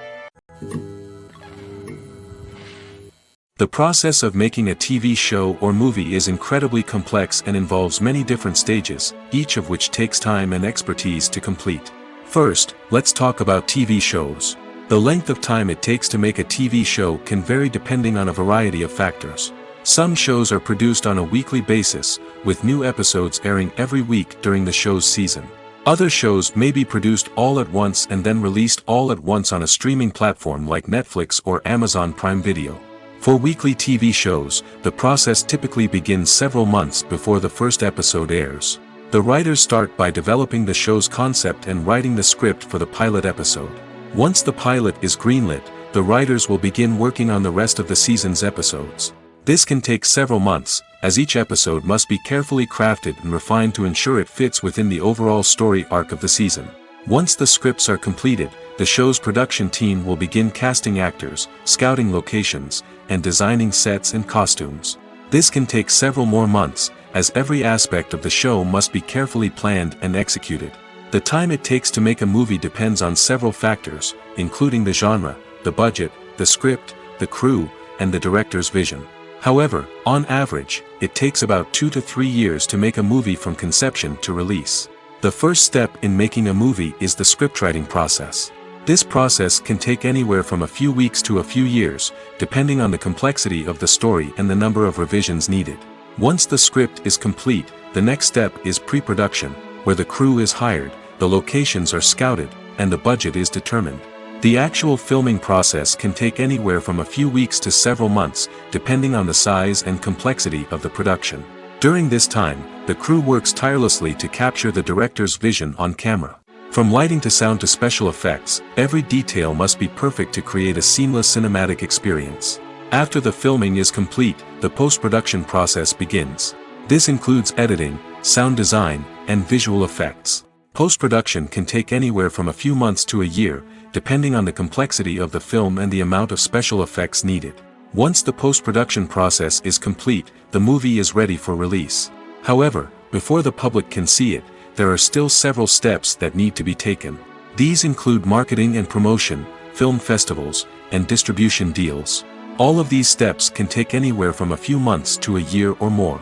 The process of making a TV show or movie is incredibly complex and involves many different stages, each of which takes time and expertise to complete. First, let's talk about TV shows. The length of time it takes to make a TV show can vary depending on a variety of factors. Some shows are produced on a weekly basis, with new episodes airing every week during the show's season. Other shows may be produced all at once and then released all at once on a streaming platform like Netflix or Amazon Prime Video. For weekly TV shows, the process typically begins several months before the first episode airs. The writers start by developing the show's concept and writing the script for the pilot episode. Once the pilot is greenlit, the writers will begin working on the rest of the season's episodes. This can take several months, as each episode must be carefully crafted and refined to ensure it fits within the overall story arc of the season. Once the scripts are completed, the show's production team will begin casting actors, scouting locations, and designing sets and costumes. This can take several more months, as every aspect of the show must be carefully planned and executed. The time it takes to make a movie depends on several factors, including the genre, the budget, the script, the crew, and the director's vision. However, on average, it takes about 2 to 3 years to make a movie from conception to release. The first step in making a movie is the scriptwriting process. This process can take anywhere from a few weeks to a few years, depending on the complexity of the story and the number of revisions needed. Once the script is complete, the next step is pre-production, where the crew is hired, the locations are scouted, and the budget is determined. The actual filming process can take anywhere from a few weeks to several months, depending on the size and complexity of the production. During this time, the crew works tirelessly to capture the director's vision on camera. From lighting to sound to special effects, every detail must be perfect to create a seamless cinematic experience. After the filming is complete, the post-production process begins. This includes editing, sound design, and visual effects. Post-production can take anywhere from a few months to a year, depending on the complexity of the film and the amount of special effects needed. Once the post-production process is complete, the movie is ready for release. However, before the public can see it, there are still several steps that need to be taken. These include marketing and promotion, film festivals, and distribution deals. All of these steps can take anywhere from a few months to a year or more.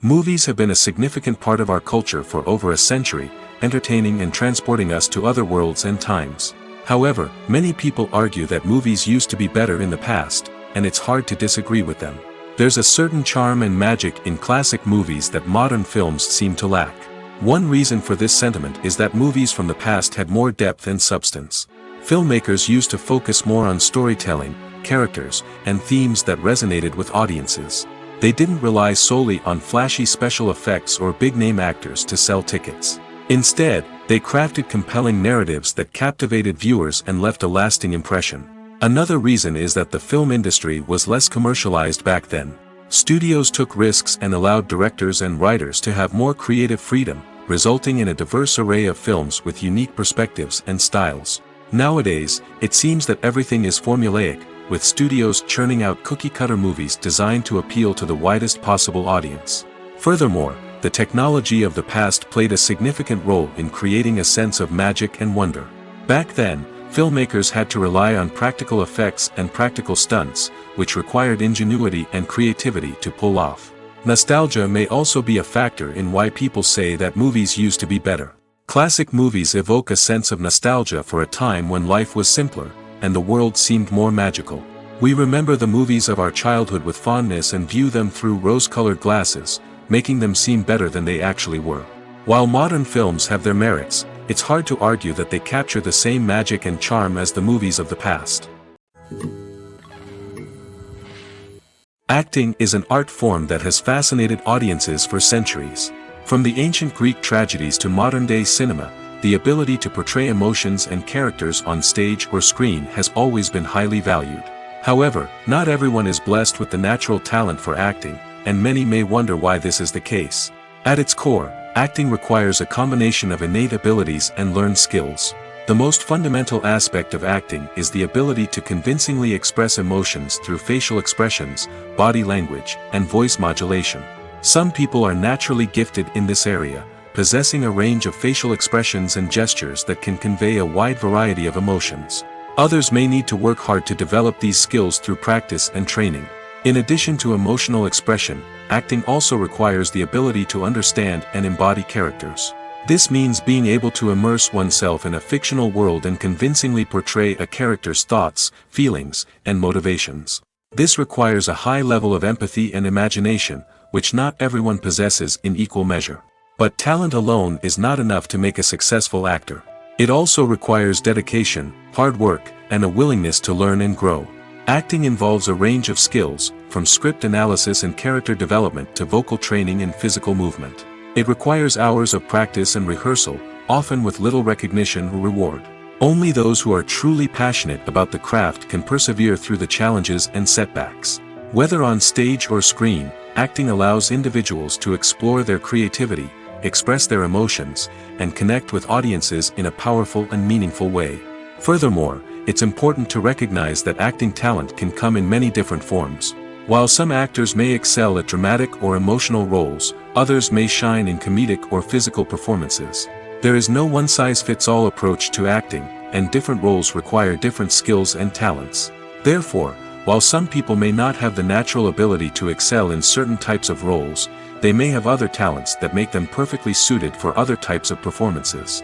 Movies have been a significant part of our culture for over a century, entertaining and transporting us to other worlds and times. However, many people argue that movies used to be better in the past, and it's hard to disagree with them. There's a certain charm and magic in classic movies that modern films seem to lack. One reason for this sentiment is that movies from the past had more depth and substance. Filmmakers used to focus more on storytelling, characters, and themes that resonated with audiences. They didn't rely solely on flashy special effects or big-name actors to sell tickets. Instead, they crafted compelling narratives that captivated viewers and left a lasting impression. Another reason is that the film industry was less commercialized back then. Studios took risks and allowed directors and writers to have more creative freedom, resulting in a diverse array of films with unique perspectives and styles. Nowadays, it seems that everything is formulaic, with studios churning out cookie-cutter movies designed to appeal to the widest possible audience. Furthermore, the technology of the past played a significant role in creating a sense of magic and wonder. Back then, filmmakers had to rely on practical effects and practical stunts, which required ingenuity and creativity to pull off. Nostalgia may also be a factor in why people say that movies used to be better. Classic movies evoke a sense of nostalgia for a time when life was simpler, and the world seemed more magical. We remember the movies of our childhood with fondness and view them through rose-colored glasses, making them seem better than they actually were. While modern films have their merits, it's hard to argue that they capture the same magic and charm as the movies of the past. Acting is an art form that has fascinated audiences for centuries. From the ancient Greek tragedies to modern-day cinema, the ability to portray emotions and characters on stage or screen has always been highly valued. However, not everyone is blessed with the natural talent for acting, and many may wonder why this is the case. At its core, acting requires a combination of innate abilities and learned skills. The most fundamental aspect of acting is the ability to convincingly express emotions through facial expressions, body language, and voice modulation. Some people are naturally gifted in this area, possessing a range of facial expressions and gestures that can convey a wide variety of emotions. Others may need to work hard to develop these skills through practice and training. In addition to emotional expression, acting also requires the ability to understand and embody characters. This means being able to immerse oneself in a fictional world and convincingly portray a character's thoughts, feelings, and motivations. This requires a high level of empathy and imagination, which not everyone possesses in equal measure. But talent alone is not enough to make a successful actor. It also requires dedication, hard work, and a willingness to learn and grow. Acting involves a range of skills, from script analysis and character development to vocal training and physical movement. It requires hours of practice and rehearsal, often with little recognition or reward. Only those who are truly passionate about the craft can persevere through the challenges and setbacks. Whether on stage or screen, acting allows individuals to explore their creativity, express their emotions, and connect with audiences in a powerful and meaningful way. Furthermore, it's important to recognize that acting talent can come in many different forms. While some actors may excel at dramatic or emotional roles, others may shine in comedic or physical performances. There is no one-size-fits-all approach to acting, and different roles require different skills and talents. Therefore, while some people may not have the natural ability to excel in certain types of roles, they may have other talents that make them perfectly suited for other types of performances.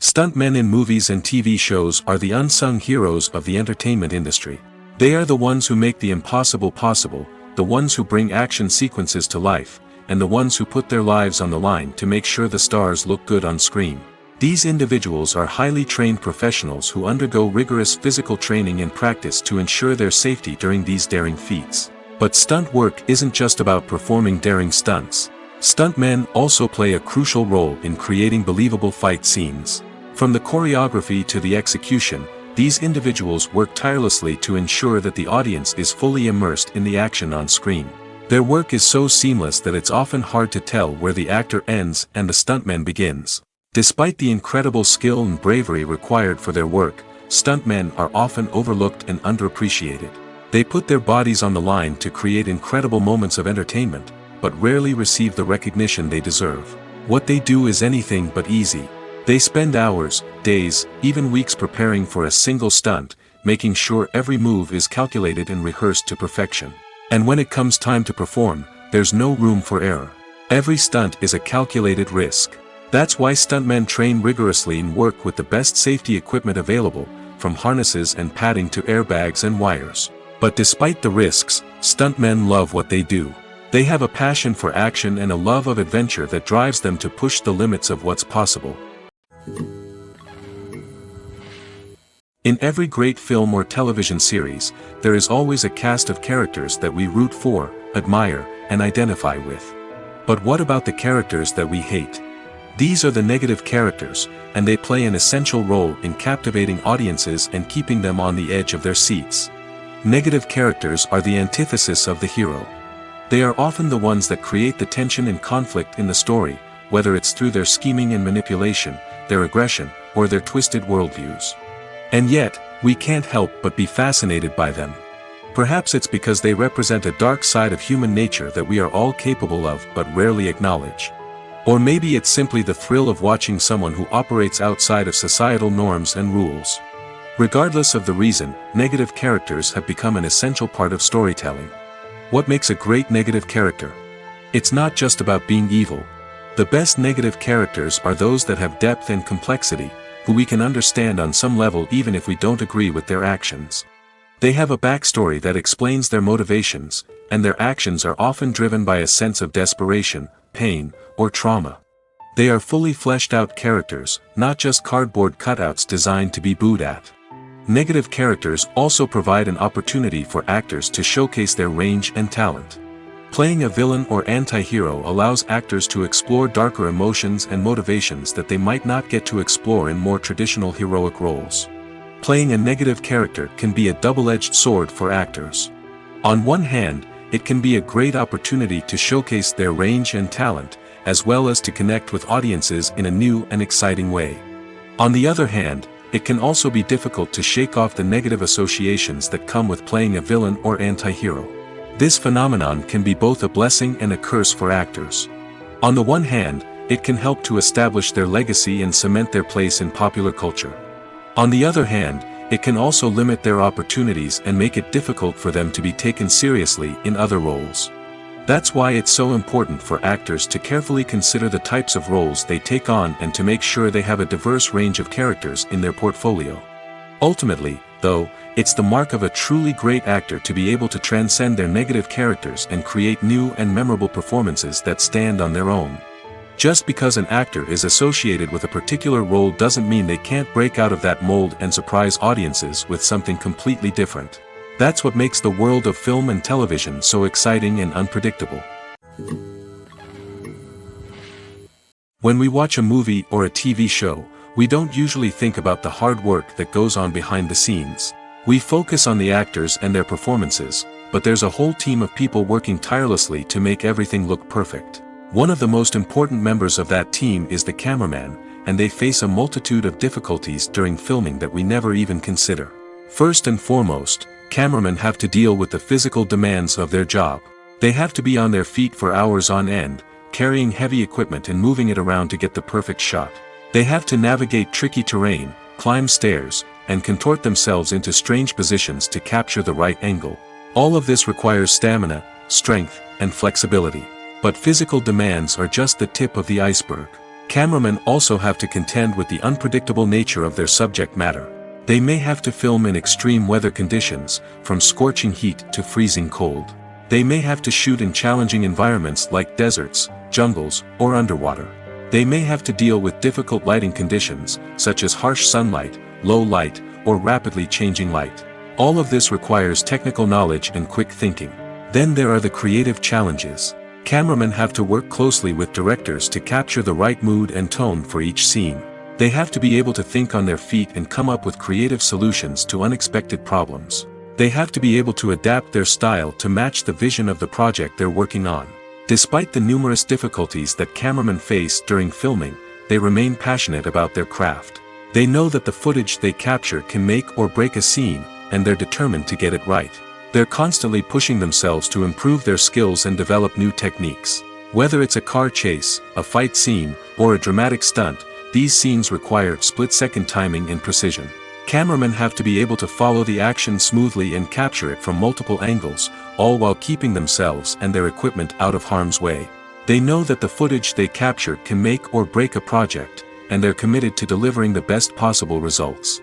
Stuntmen in movies and TV shows are the unsung heroes of the entertainment industry. They are the ones who make the impossible possible, the ones who bring action sequences to life, and the ones who put their lives on the line to make sure the stars look good on screen. These individuals are highly trained professionals who undergo rigorous physical training and practice to ensure their safety during these daring feats. But stunt work isn't just about performing daring stunts. Stuntmen also play a crucial role in creating believable fight scenes. From the choreography to the execution, these individuals work tirelessly to ensure that the audience is fully immersed in the action on screen. Their work is so seamless that it's often hard to tell where the actor ends and the stuntman begins. Despite the incredible skill and bravery required for their work, stuntmen are often overlooked and underappreciated. They put their bodies on the line to create incredible moments of entertainment, but rarely receive the recognition they deserve. What they do is anything but easy. They spend hours, days, even weeks preparing for a single stunt, making sure every move is calculated and rehearsed to perfection. And when it comes time to perform, there's no room for error. Every stunt is a calculated risk. That's why stuntmen train rigorously and work with the best safety equipment available, from harnesses and padding to airbags and wires. But despite the risks, stuntmen love what they do. They have a passion for action and a love of adventure that drives them to push the limits of what's possible. In every great film or television series, there is always a cast of characters that we root for, admire, and identify with. But what about the characters that we hate? These are the negative characters, and they play an essential role in captivating audiences and keeping them on the edge of their seats. Negative characters are the antithesis of the hero. They are often the ones that create the tension and conflict in the story, whether it's through their scheming and manipulation, their aggression, or their twisted worldviews. And yet, we can't help but be fascinated by them. Perhaps it's because they represent a dark side of human nature that we are all capable of but rarely acknowledge. Or maybe it's simply the thrill of watching someone who operates outside of societal norms and rules. Regardless of the reason, negative characters have become an essential part of storytelling. What makes a great negative character? It's not just about being evil. The best negative characters are those that have depth and complexity, who we can understand on some level even if we don't agree with their actions. They have a backstory that explains their motivations, and their actions are often driven by a sense of desperation, pain, or trauma. They are fully fleshed out characters, not just cardboard cutouts designed to be booed at. Negative characters also provide an opportunity for actors to showcase their range and talent. Playing a villain or anti-hero allows actors to explore darker emotions and motivations that they might not get to explore in more traditional heroic roles. Playing a negative character can be a double-edged sword for actors. On one hand, it can be a great opportunity to showcase their range and talent, as well as to connect with audiences in a new and exciting way. On the other hand, it can also be difficult to shake off the negative associations that come with playing a villain or anti-hero. This phenomenon can be both a blessing and a curse for actors. On the one hand, it can help to establish their legacy and cement their place in popular culture. On the other hand, it can also limit their opportunities and make it difficult for them to be taken seriously in other roles. That's why it's so important for actors to carefully consider the types of roles they take on and to make sure they have a diverse range of characters in their portfolio. Ultimately, though, it's the mark of a truly great actor to be able to transcend their negative characters and create new and memorable performances that stand on their own. Just because an actor is associated with a particular role doesn't mean they can't break out of that mold and surprise audiences with something completely different. That's what makes the world of film and television so exciting and unpredictable. When we watch a movie or a TV show, we don't usually think about the hard work that goes on behind the scenes. We focus on the actors and their performances, but there's a whole team of people working tirelessly to make everything look perfect. One of the most important members of that team is the cameraman, and they face a multitude of difficulties during filming that we never even consider. First and foremost, cameramen have to deal with the physical demands of their job. They have to be on their feet for hours on end, carrying heavy equipment and moving it around to get the perfect shot. They have to navigate tricky terrain, climb stairs, and contort themselves into strange positions to capture the right angle. All of this requires stamina, strength, and flexibility. But physical demands are just the tip of the iceberg. Cameramen also have to contend with the unpredictable nature of their subject matter. They may have to film in extreme weather conditions, from scorching heat to freezing cold. They may have to shoot in challenging environments like deserts, jungles, or underwater. They may have to deal with difficult lighting conditions, such as harsh sunlight, low light, or rapidly changing light. All of this requires technical knowledge and quick thinking. Then there are the creative challenges. Cameramen have to work closely with directors to capture the right mood and tone for each scene. They have to be able to think on their feet and come up with creative solutions to unexpected problems. They have to be able to adapt their style to match the vision of the project they're working on. Despite the numerous difficulties that cameramen face during filming, they remain passionate about their craft. They know that the footage they capture can make or break a scene, and they're determined to get it right. They're constantly pushing themselves to improve their skills and develop new techniques. Whether it's a car chase, a fight scene, or a dramatic stunt, these scenes require split-second timing and precision. Cameramen have to be able to follow the action smoothly and capture it from multiple angles, all while keeping themselves and their equipment out of harm's way. They know that the footage they capture can make or break a project, and they're committed to delivering the best possible results.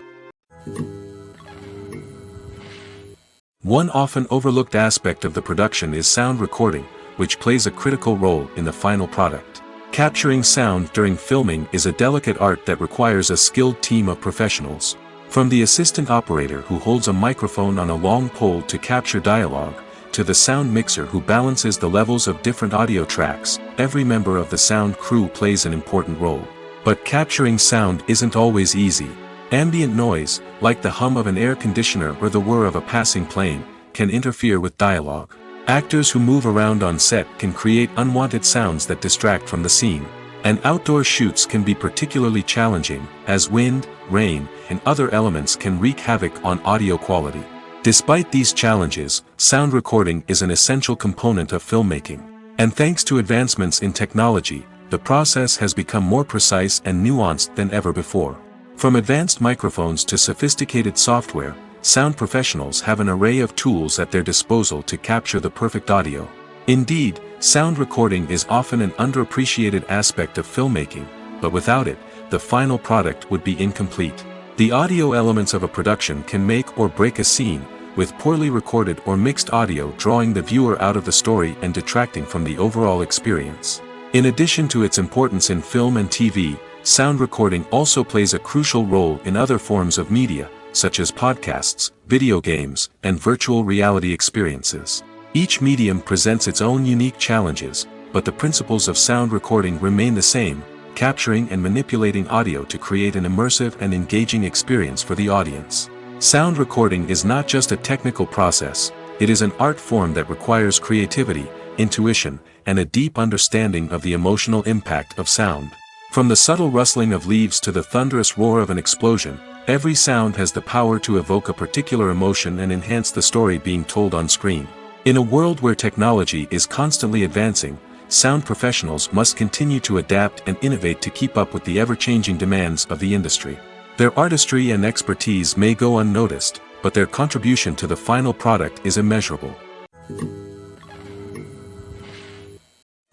One often overlooked aspect of the production is sound recording, which plays a critical role in the final product. Capturing sound during filming is a delicate art that requires a skilled team of professionals. From the assistant operator who holds a microphone on a long pole to capture dialogue, to the sound mixer who balances the levels of different audio tracks, every member of the sound crew plays an important role. But capturing sound isn't always easy. Ambient noise, like the hum of an air conditioner or the whir of a passing plane, can interfere with dialogue. Actors who move around on set can create unwanted sounds that distract from the scene. And outdoor shoots can be particularly challenging, as wind, rain, and other elements can wreak havoc on audio quality. Despite these challenges, sound recording is an essential component of filmmaking. And thanks to advancements in technology, the process has become more precise and nuanced than ever before. From advanced microphones to sophisticated software, sound professionals have an array of tools at their disposal to capture the perfect audio. Indeed, sound recording is often an underappreciated aspect of filmmaking, but without it, the final product would be incomplete. The audio elements of a production can make or break a scene, with poorly recorded or mixed audio drawing the viewer out of the story and detracting from the overall experience. In addition to its importance in film and TV, sound recording also plays a crucial role in other forms of media, such as podcasts, video games, and virtual reality experiences. Each medium presents its own unique challenges, but the principles of sound recording remain the same, capturing and manipulating audio to create an immersive and engaging experience for the audience. Sound recording is not just a technical process, it is an art form that requires creativity, intuition, and a deep understanding of the emotional impact of sound. From the subtle rustling of leaves to the thunderous roar of an explosion, every sound has the power to evoke a particular emotion and enhance the story being told on screen. In a world where technology is constantly advancing, sound professionals must continue to adapt and innovate to keep up with the ever-changing demands of the industry. Their artistry and expertise may go unnoticed, but their contribution to the final product is immeasurable.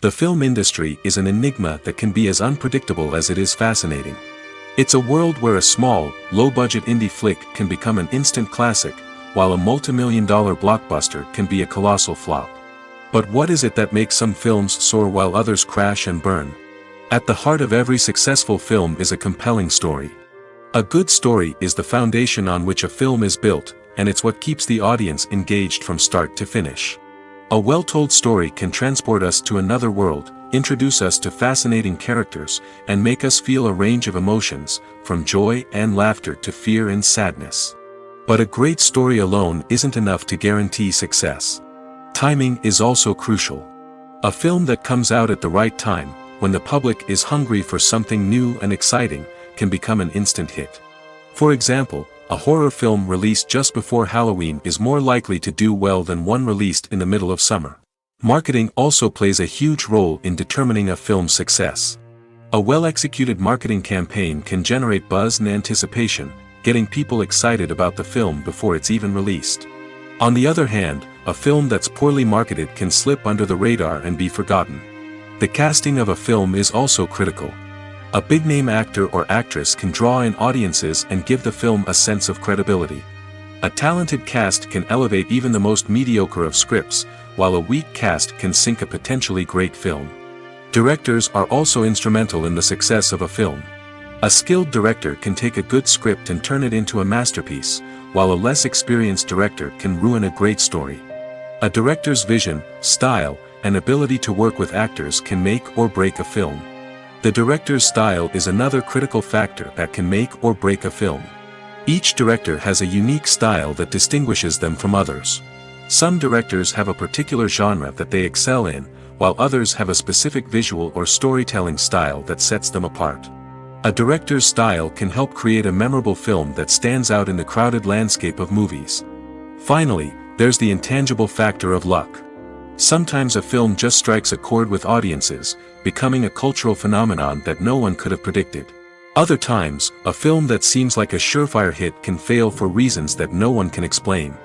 The film industry is an enigma that can be as unpredictable as it is fascinating. It's a world where a small, low-budget indie flick can become an instant classic, while a multi-million-dollar blockbuster can be a colossal flop. But what is it that makes some films soar while others crash and burn? At the heart of every successful film is a compelling story. A good story is the foundation on which a film is built, and it's what keeps the audience engaged from start to finish. A well-told story can transport us to another world, introduce us to fascinating characters, and make us feel a range of emotions, from joy and laughter to fear and sadness. But a great story alone isn't enough to guarantee success. Timing is also crucial. A film that comes out at the right time, when the public is hungry for something new and exciting, can become an instant hit. For example, a horror film released just before Halloween is more likely to do well than one released in the middle of summer. Marketing also plays a huge role in determining a film's success. A well-executed marketing campaign can generate buzz and anticipation, getting people excited about the film before it's even released. On the other hand, a film that's poorly marketed can slip under the radar and be forgotten. The casting of a film is also critical. A big-name actor or actress can draw in audiences and give the film a sense of credibility. A talented cast can elevate even the most mediocre of scripts, while a weak cast can sink a potentially great film. Directors are also instrumental in the success of a film. A skilled director can take a good script and turn it into a masterpiece, while a less experienced director can ruin a great story. A director's vision, style, and ability to work with actors can make or break a film. The director's style is another critical factor that can make or break a film. Each director has a unique style that distinguishes them from others. Some directors have a particular genre that they excel in, while others have a specific visual or storytelling style that sets them apart. A director's style can help create a memorable film that stands out in the crowded landscape of movies. Finally, there's the intangible factor of luck. Sometimes a film just strikes a chord with audiences, becoming a cultural phenomenon that no one could have predicted. Other times, a film that seems like a surefire hit can fail for reasons that no one can explain.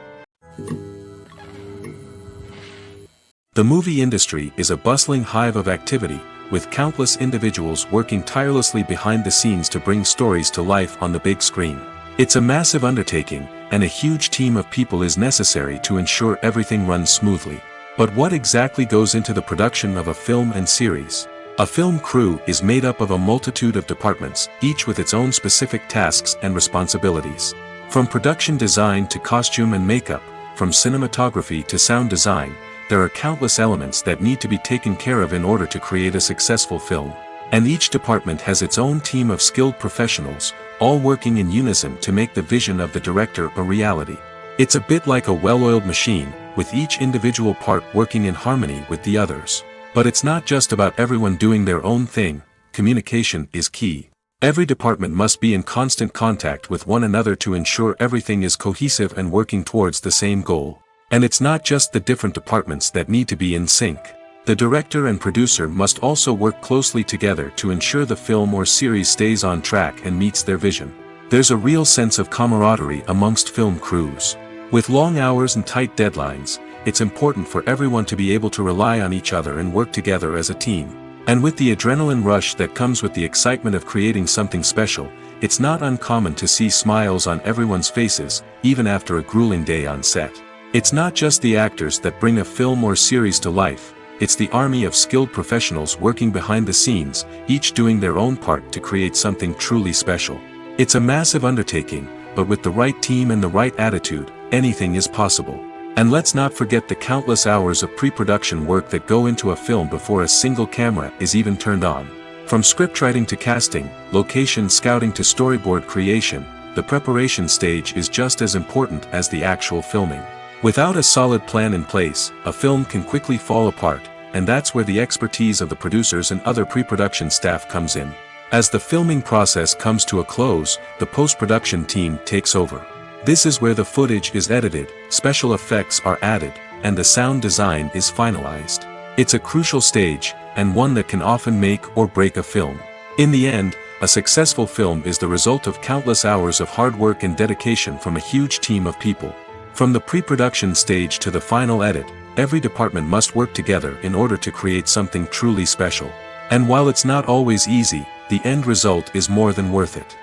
The movie industry is a bustling hive of activity, with countless individuals working tirelessly behind the scenes to bring stories to life on the big screen. It's a massive undertaking, and a huge team of people is necessary to ensure everything runs smoothly. But what exactly goes into the production of a film and series? A film crew is made up of a multitude of departments, each with its own specific tasks and responsibilities. From production design to costume and makeup, from cinematography to sound design, there are countless elements that need to be taken care of in order to create a successful film. And each department has its own team of skilled professionals, all working in unison to make the vision of the director a reality. It's a bit like a well-oiled machine, with each individual part working in harmony with the others. But it's not just about everyone doing their own thing. Communication is key. Every department must be in constant contact with one another to ensure everything is cohesive and working towards the same goal. And it's not just the different departments that need to be in sync. The director and producer must also work closely together to ensure the film or series stays on track and meets their vision. There's a real sense of camaraderie amongst film crews. With long hours and tight deadlines, it's important for everyone to be able to rely on each other and work together as a team. And with the adrenaline rush that comes with the excitement of creating something special, it's not uncommon to see smiles on everyone's faces, even after a grueling day on set. It's not just the actors that bring a film or series to life, it's the army of skilled professionals working behind the scenes, each doing their own part to create something truly special. It's a massive undertaking, but with the right team and the right attitude, anything is possible. And let's not forget the countless hours of pre-production work that go into a film before a single camera is even turned on. From scriptwriting to casting, location scouting to storyboard creation, the preparation stage is just as important as the actual filming. Without a solid plan in place, a film can quickly fall apart, and that's where the expertise of the producers and other pre-production staff comes in. As the filming process comes to a close, the post-production team takes over. This is where the footage is edited, special effects are added, and the sound design is finalized. It's a crucial stage, and one that can often make or break a film. In the end, a successful film is the result of countless hours of hard work and dedication from a huge team of people. From the pre-production stage to the final edit, every department must work together in order to create something truly special. And while it's not always easy, the end result is more than worth it.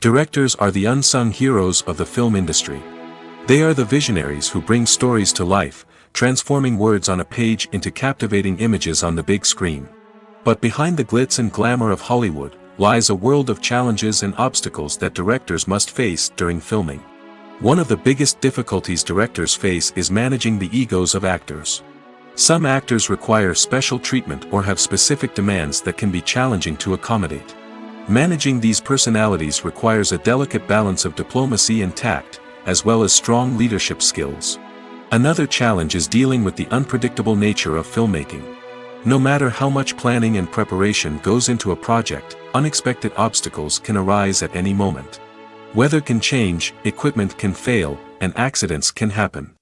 Directors are the unsung heroes of the film industry. They are the visionaries who bring stories to life, transforming words on a page into captivating images on the big screen. But behind the glitz and glamour of Hollywood, lies a world of challenges and obstacles that directors must face during filming. One of the biggest difficulties directors face is managing the egos of actors. Some actors require special treatment or have specific demands that can be challenging to accommodate. Managing these personalities requires a delicate balance of diplomacy and tact, as well as strong leadership skills. Another challenge is dealing with the unpredictable nature of filmmaking. No matter how much planning and preparation goes into a project, unexpected obstacles can arise at any moment. Weather can change, equipment can fail, and accidents can happen.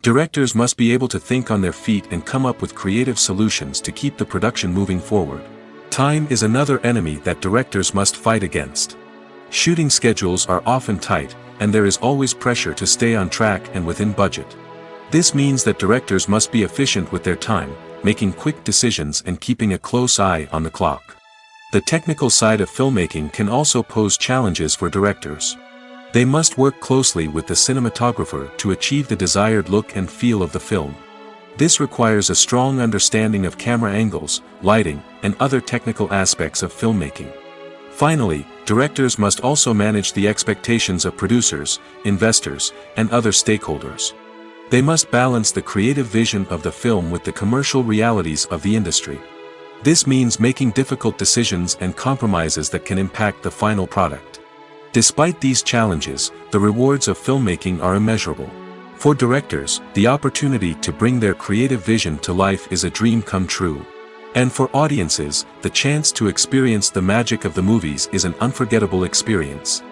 Directors must be able to think on their feet and come up with creative solutions to keep the production moving forward. Time is another enemy that directors must fight against. Shooting schedules are often tight, and there is always pressure to stay on track and within budget. This means that directors must be efficient with their time, making quick decisions and keeping a close eye on the clock. The technical side of filmmaking can also pose challenges for directors. They must work closely with the cinematographer to achieve the desired look and feel of the film. This requires a strong understanding of camera angles, lighting, and other technical aspects of filmmaking. Finally, directors must also manage the expectations of producers, investors, and other stakeholders. They must balance the creative vision of the film with the commercial realities of the industry. This means making difficult decisions and compromises that can impact the final product. Despite these challenges, the rewards of filmmaking are immeasurable. For directors, the opportunity to bring their creative vision to life is a dream come true. And for audiences, the chance to experience the magic of the movies is an unforgettable experience.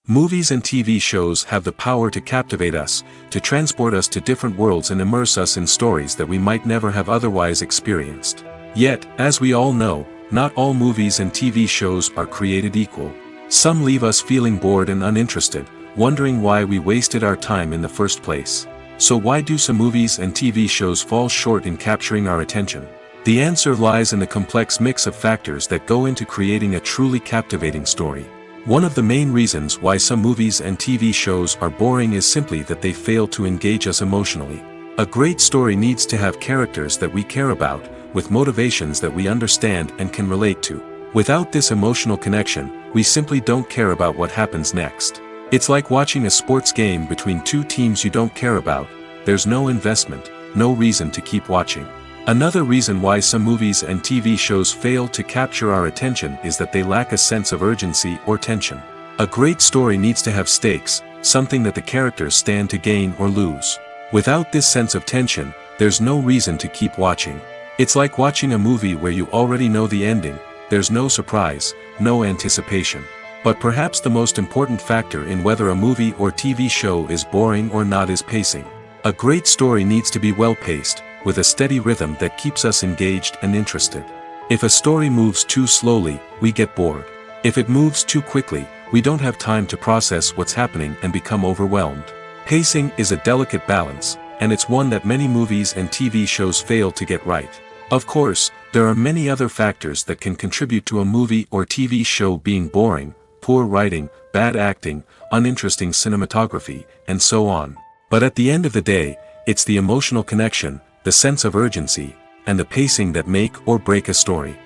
Movies and TV shows have the power to captivate us, to transport us to different worlds and immerse us in stories that we might never have otherwise experienced. Yet, as we all know, not all movies and TV shows are created equal. Some leave us feeling bored and uninterested, wondering why we wasted our time in the first place. So why do some movies and TV shows fall short in capturing our attention? The answer lies in the complex mix of factors that go into creating a truly captivating story. One of the main reasons why some movies and TV shows are boring is simply that they fail to engage us emotionally. A great story needs to have characters that we care about, with motivations that we understand and can relate to. Without this emotional connection, we simply don't care about what happens next. It's like watching a sports game between two teams you don't care about. There's no investment, no reason to keep watching. Another reason why some movies and TV shows fail to capture our attention is that they lack a sense of urgency or tension. A great story needs to have stakes, something that the characters stand to gain or lose. Without this sense of tension, there's no reason to keep watching. It's like watching a movie where you already know the ending. There's no surprise, no anticipation. But perhaps the most important factor in whether a movie or TV show is boring or not is pacing. A great story needs to be well-paced, with a steady rhythm that keeps us engaged and interested. If a story moves too slowly, we get bored. If it moves too quickly, we don't have time to process what's happening and become overwhelmed. Pacing is a delicate balance, and it's one that many movies and TV shows fail to get right. Of course, there are many other factors that can contribute to a movie or TV show being boring: poor writing, bad acting, uninteresting cinematography, and so on. But at the end of the day, it's the emotional connection, the sense of urgency, and the pacing that make or break a story.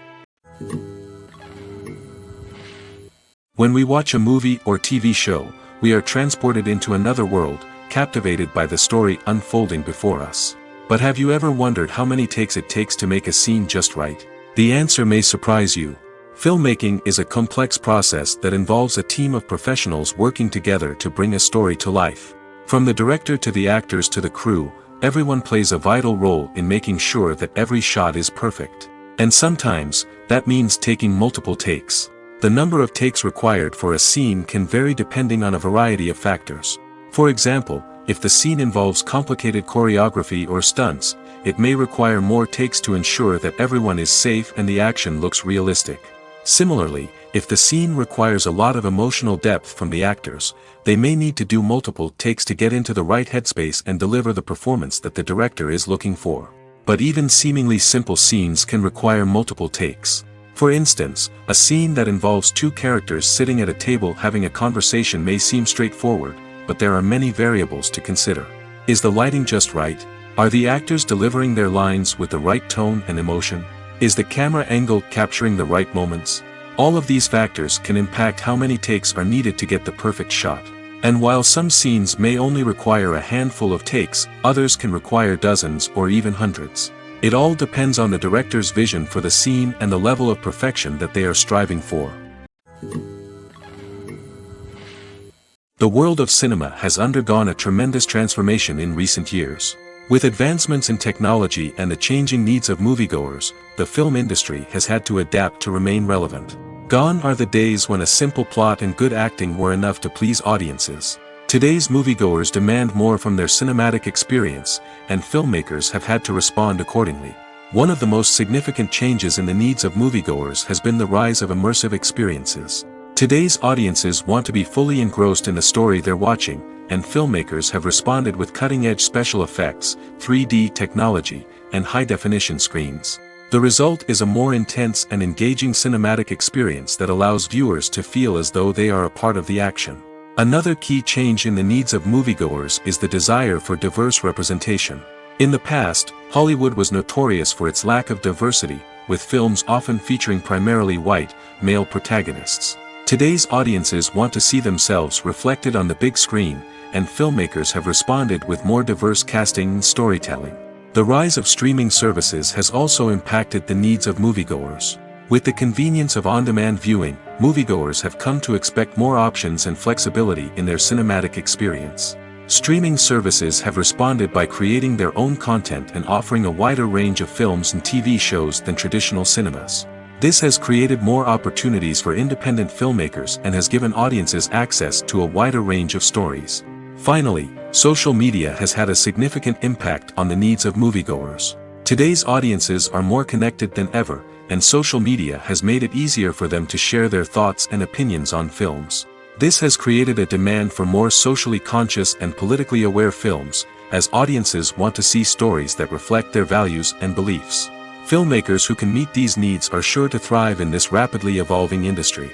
When we watch a movie or TV show, we are transported into another world, captivated by the story unfolding before us. But have you ever wondered how many takes it takes to make a scene just right? The answer may surprise you. Filmmaking is a complex process that involves a team of professionals working together to bring a story to life. From the director to the actors to the crew, everyone plays a vital role in making sure that every shot is perfect. And sometimes, that means taking multiple takes. The number of takes required for a scene can vary depending on a variety of factors. For example, if the scene involves complicated choreography or stunts, it may require more takes to ensure that everyone is safe and the action looks realistic. Similarly, if the scene requires a lot of emotional depth from the actors, they may need to do multiple takes to get into the right headspace and deliver the performance that the director is looking for. But even seemingly simple scenes can require multiple takes. For instance, a scene that involves two characters sitting at a table having a conversation may seem straightforward, but there are many variables to consider. Is the lighting just right? Are the actors delivering their lines with the right tone and emotion? Is the camera angle capturing the right moments? All of these factors can impact how many takes are needed to get the perfect shot. And while some scenes may only require a handful of takes, others can require dozens or even hundreds. It all depends on the director's vision for the scene and the level of perfection that they are striving for. The world of cinema has undergone a tremendous transformation in recent years. With advancements in technology and the changing needs of moviegoers, the film industry has had to adapt to remain relevant. Gone are the days when a simple plot and good acting were enough to please audiences. Today's moviegoers demand more from their cinematic experience, and filmmakers have had to respond accordingly. One of the most significant changes in the needs of moviegoers has been the rise of immersive experiences. Today's audiences want to be fully engrossed in the story they're watching, and filmmakers have responded with cutting-edge special effects, 3D technology, and high-definition screens. The result is a more intense and engaging cinematic experience that allows viewers to feel as though they are a part of the action. Another key change in the needs of moviegoers is the desire for diverse representation. In the past, Hollywood was notorious for its lack of diversity, with films often featuring primarily white, male protagonists. Today's audiences want to see themselves reflected on the big screen, and filmmakers have responded with more diverse casting and storytelling. The rise of streaming services has also impacted the needs of moviegoers. With the convenience of on-demand viewing, moviegoers have come to expect more options and flexibility in their cinematic experience. Streaming services have responded by creating their own content and offering a wider range of films and TV shows than traditional cinemas. This has created more opportunities for independent filmmakers and has given audiences access to a wider range of stories. Finally, social media has had a significant impact on the needs of moviegoers. Today's audiences are more connected than ever, and social media has made it easier for them to share their thoughts and opinions on films. This has created a demand for more socially conscious and politically aware films, as audiences want to see stories that reflect their values and beliefs. Filmmakers who can meet these needs are sure to thrive in this rapidly evolving industry.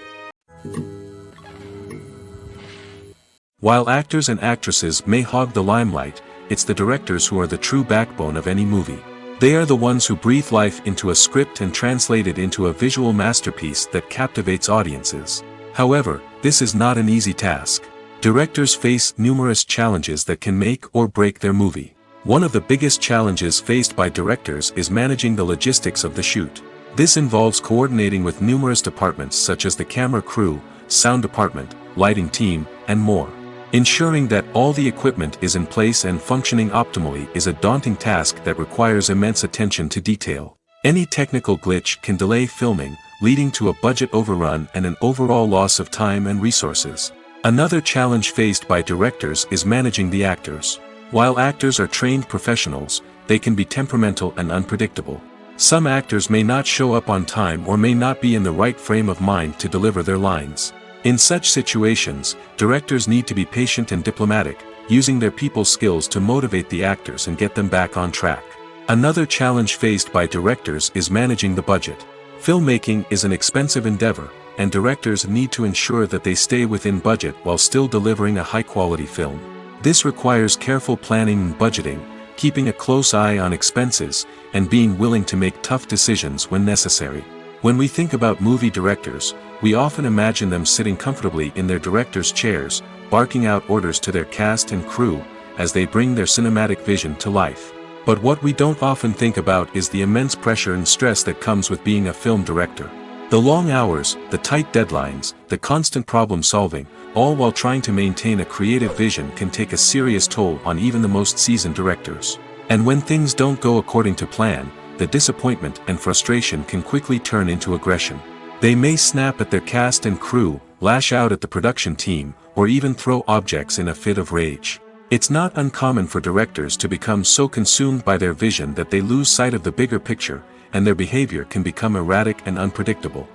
While actors and actresses may hog the limelight, it's the directors who are the true backbone of any movie. They are the ones who breathe life into a script and translate it into a visual masterpiece that captivates audiences. However, this is not an easy task. Directors face numerous challenges that can make or break their movie. One of the biggest challenges faced by directors is managing the logistics of the shoot. This involves coordinating with numerous departments such as the camera crew, sound department, lighting team, and more. Ensuring that all the equipment is in place and functioning optimally is a daunting task that requires immense attention to detail. Any technical glitch can delay filming, leading to a budget overrun and an overall loss of time and resources. Another challenge faced by directors is managing the actors. While actors are trained professionals, they can be temperamental and unpredictable. Some actors may not show up on time or may not be in the right frame of mind to deliver their lines. In such situations, directors need to be patient and diplomatic, using their people skills to motivate the actors and get them back on track. Another challenge faced by directors is managing the budget. Filmmaking is an expensive endeavor, and directors need to ensure that they stay within budget while still delivering a high-quality film. This requires careful planning and budgeting, keeping a close eye on expenses, and being willing to make tough decisions when necessary. When we think about movie directors, we often imagine them sitting comfortably in their director's chairs, barking out orders to their cast and crew, as they bring their cinematic vision to life. But what we don't often think about is the immense pressure and stress that comes with being a film director. The long hours, the tight deadlines, the constant problem solving, all while trying to maintain a creative vision can take a serious toll on even the most seasoned directors. And when things don't go according to plan, the disappointment and frustration can quickly turn into aggression. They may snap at their cast and crew, lash out at the production team, or even throw objects in a fit of rage. It's not uncommon for directors to become so consumed by their vision that they lose sight of the bigger picture, and their behavior can become erratic and unpredictable.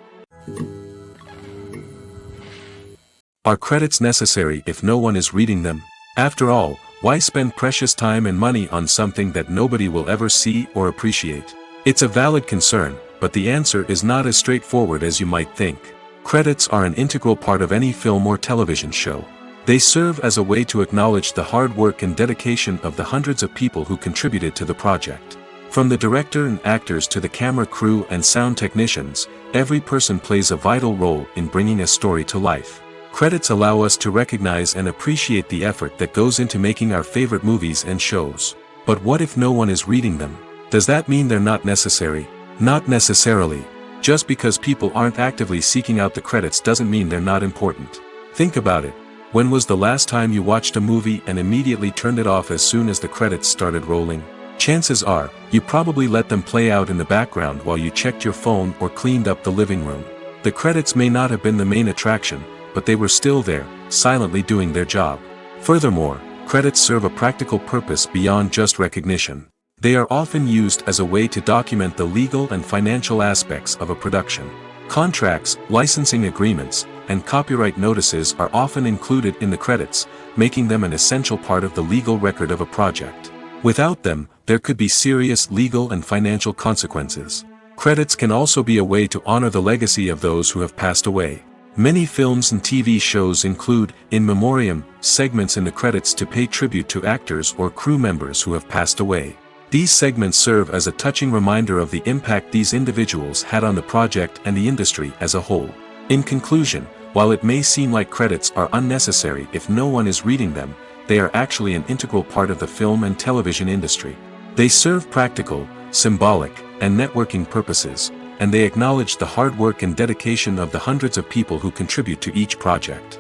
Are credits necessary if no one is reading them? After all, why spend precious time and money on something that nobody will ever see or appreciate? It's a valid concern, but the answer is not as straightforward as you might think. Credits are an integral part of any film or television show. They serve as a way to acknowledge the hard work and dedication of the hundreds of people who contributed to the project. From the director and actors to the camera crew and sound technicians, every person plays a vital role in bringing a story to life. Credits allow us to recognize and appreciate the effort that goes into making our favorite movies and shows. But what if no one is reading them? Does that mean they're not necessary? Not necessarily. Just because people aren't actively seeking out the credits doesn't mean they're not important. Think about it. When was the last time you watched a movie and immediately turned it off as soon as the credits started rolling? Chances are, you probably let them play out in the background while you checked your phone or cleaned up the living room. The credits may not have been the main attraction, but they were still there, silently doing their job. Furthermore, credits serve a practical purpose beyond just recognition. They are often used as a way to document the legal and financial aspects of a production. Contracts, licensing agreements, and copyright notices are often included in the credits, making them an essential part of the legal record of a project. Without them, there could be serious legal and financial consequences. Credits can also be a way to honor the legacy of those who have passed away. Many films and TV shows include, in memoriam, segments in the credits to pay tribute to actors or crew members who have passed away. These segments serve as a touching reminder of the impact these individuals had on the project and the industry as a whole. In conclusion, while it may seem like credits are unnecessary if no one is reading them, they are actually an integral part of the film and television industry. They serve practical, symbolic, and networking purposes, and they acknowledge the hard work and dedication of the hundreds of people who contribute to each project.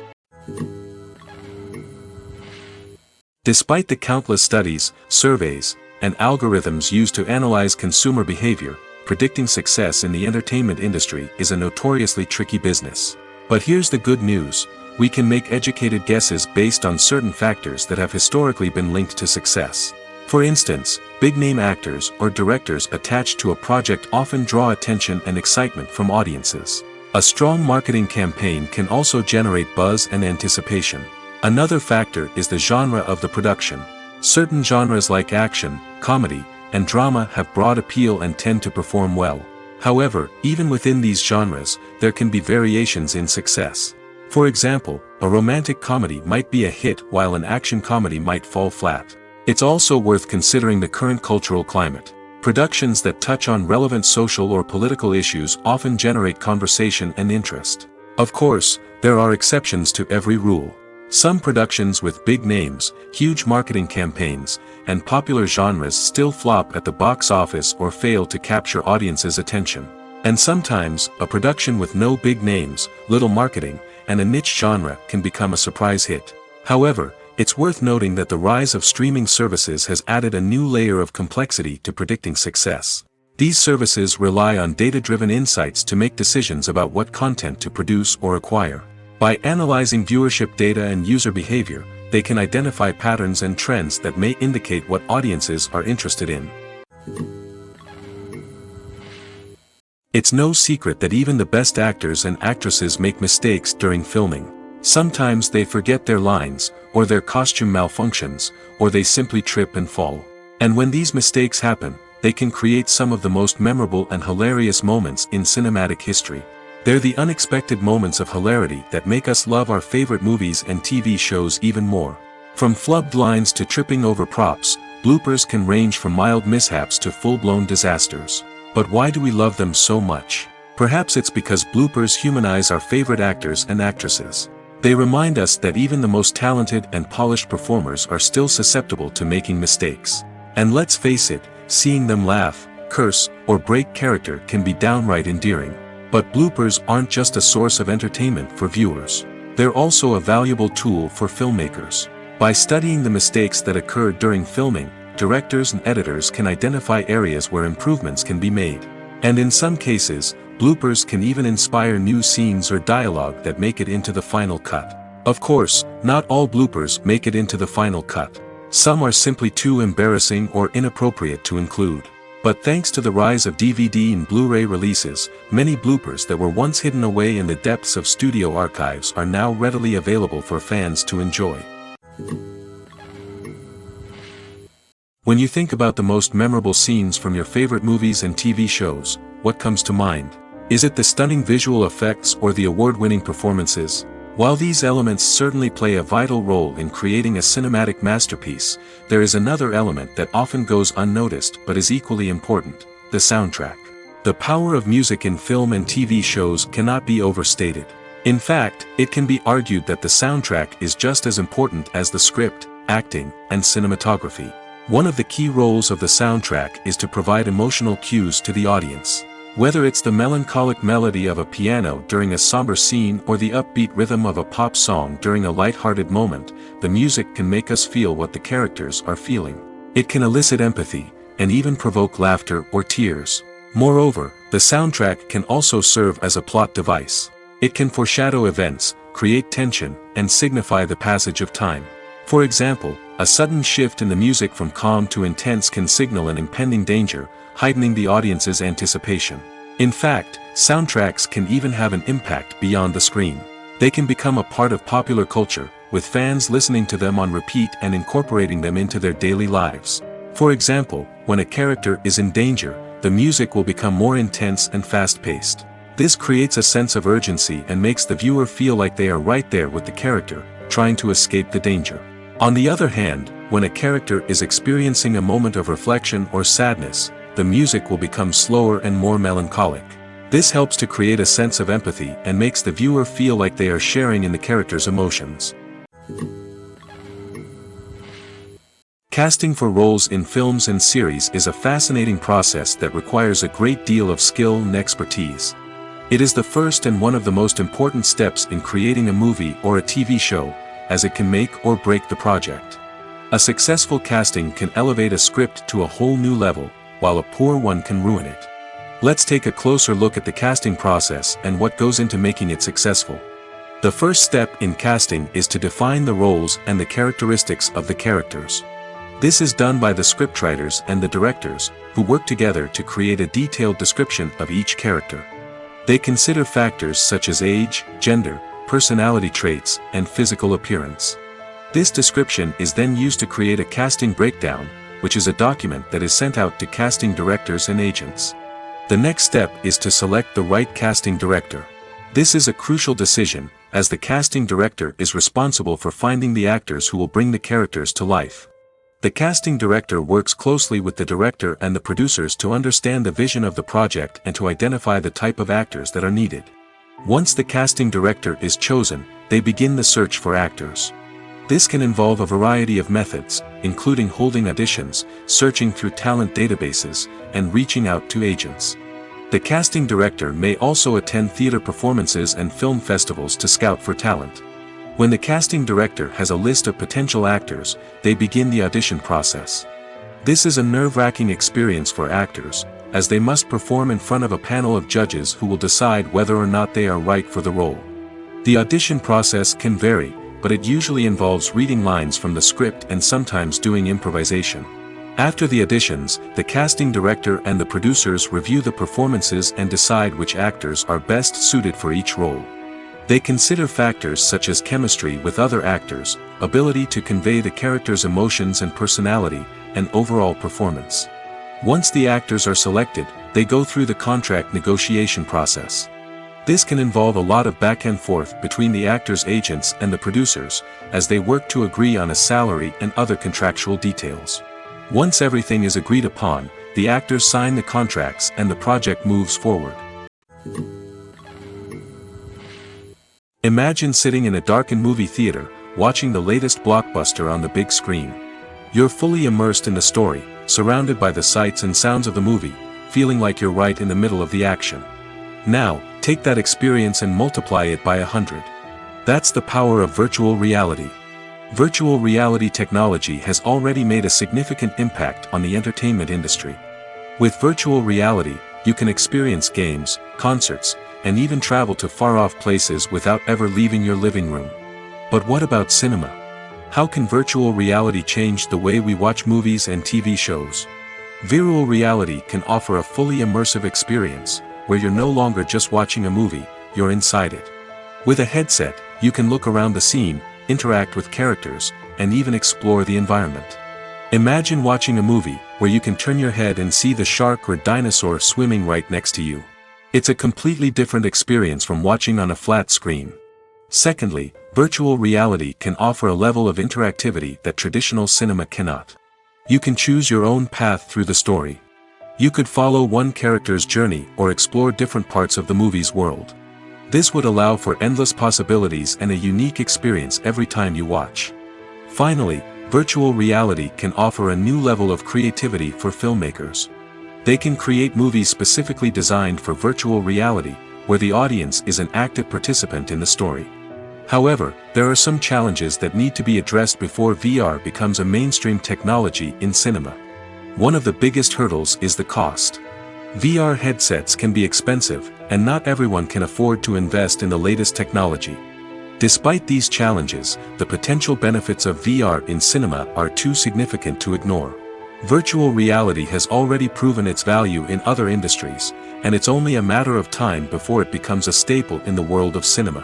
Despite the countless studies, surveys, and algorithms used to analyze consumer behavior, predicting success in the entertainment industry is a notoriously tricky business. But here's the good news: we can make educated guesses based on certain factors that have historically been linked to success. For instance, big-name actors or directors attached to a project often draw attention and excitement from audiences. A strong marketing campaign can also generate buzz and anticipation. Another factor is the genre of the production. Certain genres like action, comedy, and drama have broad appeal and tend to perform well. However, even within these genres, there can be variations in success. For example, a romantic comedy might be a hit while an action comedy might fall flat. It's also worth considering the current cultural climate. Productions that touch on relevant social or political issues often generate conversation and interest. Of course, there are exceptions to every rule. Some productions with big names, huge marketing campaigns, and popular genres still flop at the box office or fail to capture audiences' attention. And sometimes, a production with no big names, little marketing, and a niche genre can become a surprise hit. However, it's worth noting that the rise of streaming services has added a new layer of complexity to predicting success. These services rely on data-driven insights to make decisions about what content to produce or acquire. By analyzing viewership data and user behavior, they can identify patterns and trends that may indicate what audiences are interested in. It's no secret that even the best actors and actresses make mistakes during filming. Sometimes they forget their lines, or their costume malfunctions, or they simply trip and fall. And when these mistakes happen, they can create some of the most memorable and hilarious moments in cinematic history. They're the unexpected moments of hilarity that make us love our favorite movies and TV shows even more. From flubbed lines to tripping over props, bloopers can range from mild mishaps to full-blown disasters. But why do we love them so much? Perhaps it's because bloopers humanize our favorite actors and actresses. They remind us that even the most talented and polished performers are still susceptible to making mistakes. And let's face it, seeing them laugh, curse, or break character can be downright endearing. But bloopers aren't just a source of entertainment for viewers. They're also a valuable tool for filmmakers. By studying the mistakes that occur during filming, directors and editors can identify areas where improvements can be made. And in some cases, bloopers can even inspire new scenes or dialogue that make it into the final cut. Of course, not all bloopers make it into the final cut. Some are simply too embarrassing or inappropriate to include. But thanks to the rise of DVD and Blu-ray releases, many bloopers that were once hidden away in the depths of studio archives are now readily available for fans to enjoy. When you think about the most memorable scenes from your favorite movies and TV shows, what comes to mind? Is it the stunning visual effects or the award-winning performances? While these elements certainly play a vital role in creating a cinematic masterpiece, there is another element that often goes unnoticed but is equally important: the soundtrack. The power of music in film and TV shows cannot be overstated. In fact, it can be argued that the soundtrack is just as important as the script, acting, and cinematography. One of the key roles of the soundtrack is to provide emotional cues to the audience. Whether it's the melancholic melody of a piano during a somber scene or the upbeat rhythm of a pop song during a light-hearted moment, the music can make us feel what the characters are feeling. It can elicit empathy, and even provoke laughter or tears. Moreover, the soundtrack can also serve as a plot device. It can foreshadow events, create tension, and signify the passage of time. For example, a sudden shift in the music from calm to intense can signal an impending danger, heightening the audience's anticipation. In fact, soundtracks can even have an impact beyond the screen. They can become a part of popular culture, with fans listening to them on repeat and incorporating them into their daily lives. For example, when a character is in danger, the music will become more intense and fast-paced. This creates a sense of urgency and makes the viewer feel like they are right there with the character, trying to escape the danger. On the other hand, when a character is experiencing a moment of reflection or sadness, the music will become slower and more melancholic. This helps to create a sense of empathy and makes the viewer feel like they are sharing in the character's emotions. Casting for roles in films and series is a fascinating process that requires a great deal of skill and expertise. It is the first and one of the most important steps in creating a movie or a TV show, as it can make or break the project. A successful casting can elevate a script to a whole new level, while a poor one can ruin it. Let's take a closer look at the casting process and what goes into making it successful. The first step in casting is to define the roles and the characteristics of the characters. This is done by the scriptwriters and the directors, who work together to create a detailed description of each character. They consider factors such as age, gender, personality traits, and physical appearance. This description is then used to create a casting breakdown, which is a document that is sent out to casting directors and agents. The next step is to select the right casting director. This is a crucial decision, as the casting director is responsible for finding the actors who will bring the characters to life. The casting director works closely with the director and the producers to understand the vision of the project and to identify the type of actors that are needed. Once the casting director is chosen, they begin the search for actors. This can involve a variety of methods, including holding auditions, searching through talent databases, and reaching out to agents. The casting director may also attend theater performances and film festivals to scout for talent. When the casting director has a list of potential actors, they begin the audition process. This is a nerve-wracking experience for actors, as they must perform in front of a panel of judges who will decide whether or not they are right for the role. The audition process can vary, but it usually involves reading lines from the script and sometimes doing improvisation. After the auditions, the casting director and the producers review the performances and decide which actors are best suited for each role. They consider factors such as chemistry with other actors, ability to convey the character's emotions and personality, and overall performance. Once the actors are selected, they go through the contract negotiation process. This can involve a lot of back and forth between the actors' agents and the producers, as they work to agree on a salary and other contractual details. Once everything is agreed upon, the actors sign the contracts and the project moves forward. Imagine sitting in a darkened movie theater, watching the latest blockbuster on the big screen. You're fully immersed in the story, surrounded by the sights and sounds of the movie, feeling like you're right in the middle of the action. Now, take that experience and multiply it by 100. That's the power of virtual reality. Virtual reality technology has already made a significant impact on the entertainment industry. With virtual reality, you can experience games, concerts, and even travel to far-off places without ever leaving your living room. But what about cinema? How can virtual reality change the way we watch movies and TV shows? Virtual reality can offer a fully immersive experience, where you're no longer just watching a movie, you're inside it. With a headset, you can look around the scene, interact with characters, and even explore the environment. Imagine watching a movie where you can turn your head and see the shark or dinosaur swimming right next to you. It's a completely different experience from watching on a flat screen. Secondly, virtual reality can offer a level of interactivity that traditional cinema cannot. You can choose your own path through the story. You could follow one character's journey or explore different parts of the movie's world. This would allow for endless possibilities and a unique experience every time you watch. Finally, virtual reality can offer a new level of creativity for filmmakers. They can create movies specifically designed for virtual reality, where the audience is an active participant in the story. However, there are some challenges that need to be addressed before VR becomes a mainstream technology in cinema. One of the biggest hurdles is the cost. VR headsets can be expensive, and not everyone can afford to invest in the latest technology. Despite these challenges, the potential benefits of VR in cinema are too significant to ignore. Virtual reality has already proven its value in other industries, and it's only a matter of time before it becomes a staple in the world of cinema.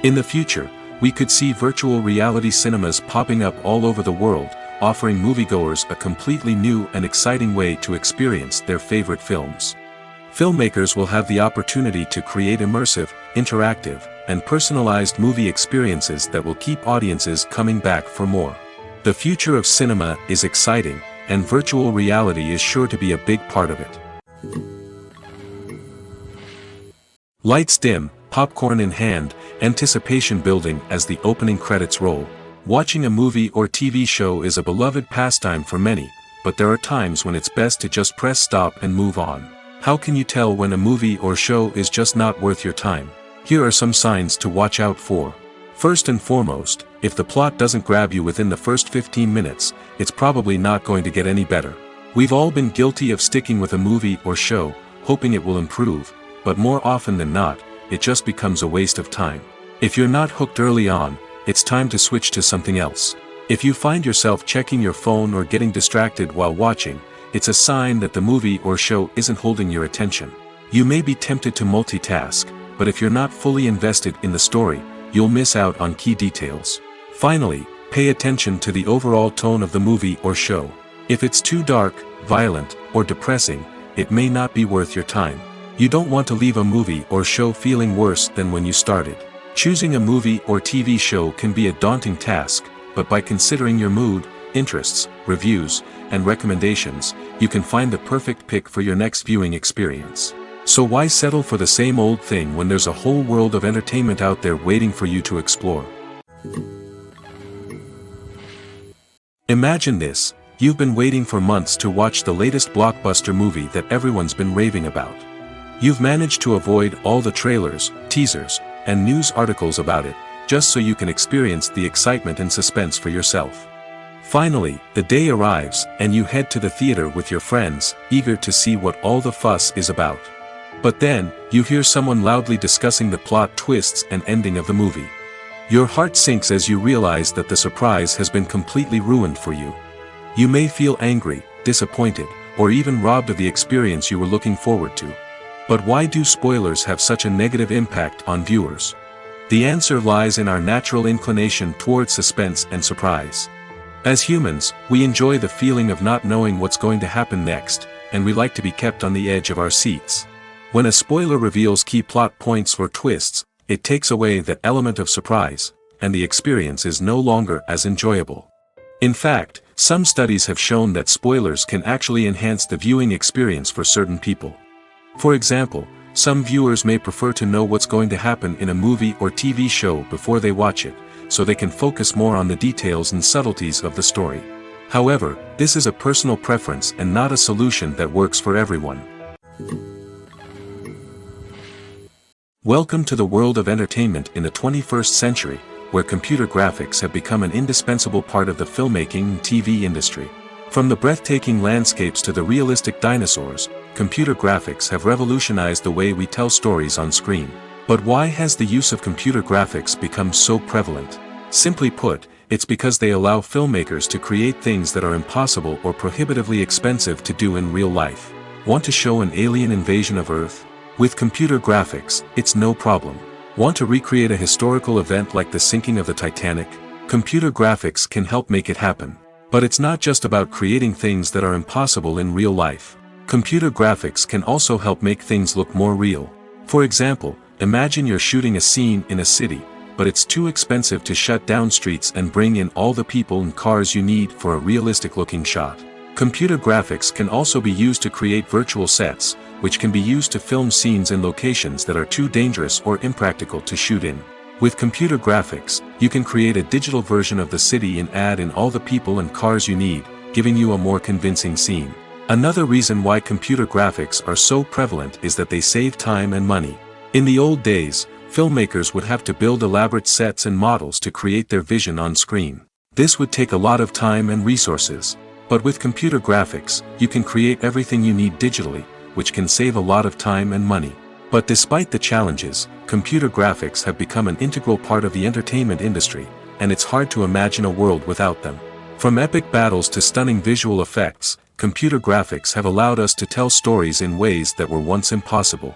In the future, we could see virtual reality cinemas popping up all over the world, offering moviegoers a completely new and exciting way to experience their favorite films. Filmmakers will have the opportunity to create immersive, interactive, and personalized movie experiences that will keep audiences coming back for more. The future of cinema is exciting, and virtual reality is sure to be a big part of it. Lights dim, popcorn in hand, anticipation building as the opening credits roll. Watching a movie or TV show is a beloved pastime for many, but there are times when it's best to just press stop and move on. How can you tell when a movie or show is just not worth your time? Here are some signs to watch out for. First and foremost, if the plot doesn't grab you within the first 15 minutes, it's probably not going to get any better. We've all been guilty of sticking with a movie or show, hoping it will improve, but more often than not, it just becomes a waste of time. If you're not hooked early on, it's time to switch to something else. If you find yourself checking your phone or getting distracted while watching, it's a sign that the movie or show isn't holding your attention. You may be tempted to multitask, but if you're not fully invested in the story, you'll miss out on key details. Finally, pay attention to the overall tone of the movie or show. If it's too dark, violent, or depressing, it may not be worth your time. You don't want to leave a movie or show feeling worse than when you started. Choosing a movie or TV show can be a daunting task, but by considering your mood, interests, reviews, and recommendations, you can find the perfect pick for your next viewing experience. So why settle for the same old thing when there's a whole world of entertainment out there waiting for you to explore? Imagine this: you've been waiting for months to watch the latest blockbuster movie that everyone's been raving about. You've managed to avoid all the trailers, teasers, and news articles about it, just so you can experience the excitement and suspense for yourself. Finally, the day arrives, and you head to the theater with your friends, eager to see what all the fuss is about. But then, you hear someone loudly discussing the plot twists and ending of the movie. Your heart sinks as you realize that the surprise has been completely ruined for you. You may feel angry, disappointed, or even robbed of the experience you were looking forward to. But why do spoilers have such a negative impact on viewers? The answer lies in our natural inclination towards suspense and surprise. As humans, we enjoy the feeling of not knowing what's going to happen next, and we like to be kept on the edge of our seats. When a spoiler reveals key plot points or twists, it takes away that element of surprise, and the experience is no longer as enjoyable. In fact, some studies have shown that spoilers can actually enhance the viewing experience for certain people. For example, some viewers may prefer to know what's going to happen in a movie or TV show before they watch it, so they can focus more on the details and subtleties of the story. However, this is a personal preference and not a solution that works for everyone. Welcome to the world of entertainment in the 21st century, where computer graphics have become an indispensable part of the filmmaking and TV industry. From the breathtaking landscapes to the realistic dinosaurs, computer graphics have revolutionized the way we tell stories on screen. But why has the use of computer graphics become so prevalent? Simply put, it's because they allow filmmakers to create things that are impossible or prohibitively expensive to do in real life. Want to show an alien invasion of Earth? With computer graphics, it's no problem. Want to recreate a historical event like the sinking of the Titanic? Computer graphics can help make it happen. But it's not just about creating things that are impossible in real life. Computer graphics can also help make things look more real. For example, imagine you're shooting a scene in a city, but it's too expensive to shut down streets and bring in all the people and cars you need for a realistic-looking shot. Computer graphics can also be used to create virtual sets, which can be used to film scenes in locations that are too dangerous or impractical to shoot in. With computer graphics, you can create a digital version of the city and add in all the people and cars you need, giving you a more convincing scene. Another reason why computer graphics are so prevalent is that they save time and money. In the old days, filmmakers would have to build elaborate sets and models to create their vision on screen. This would take a lot of time and resources. But with computer graphics, you can create everything you need digitally, which can save a lot of time and money. But despite the challenges, computer graphics have become an integral part of the entertainment industry, and it's hard to imagine a world without them. From epic battles to stunning visual effects, computer graphics have allowed us to tell stories in ways that were once impossible.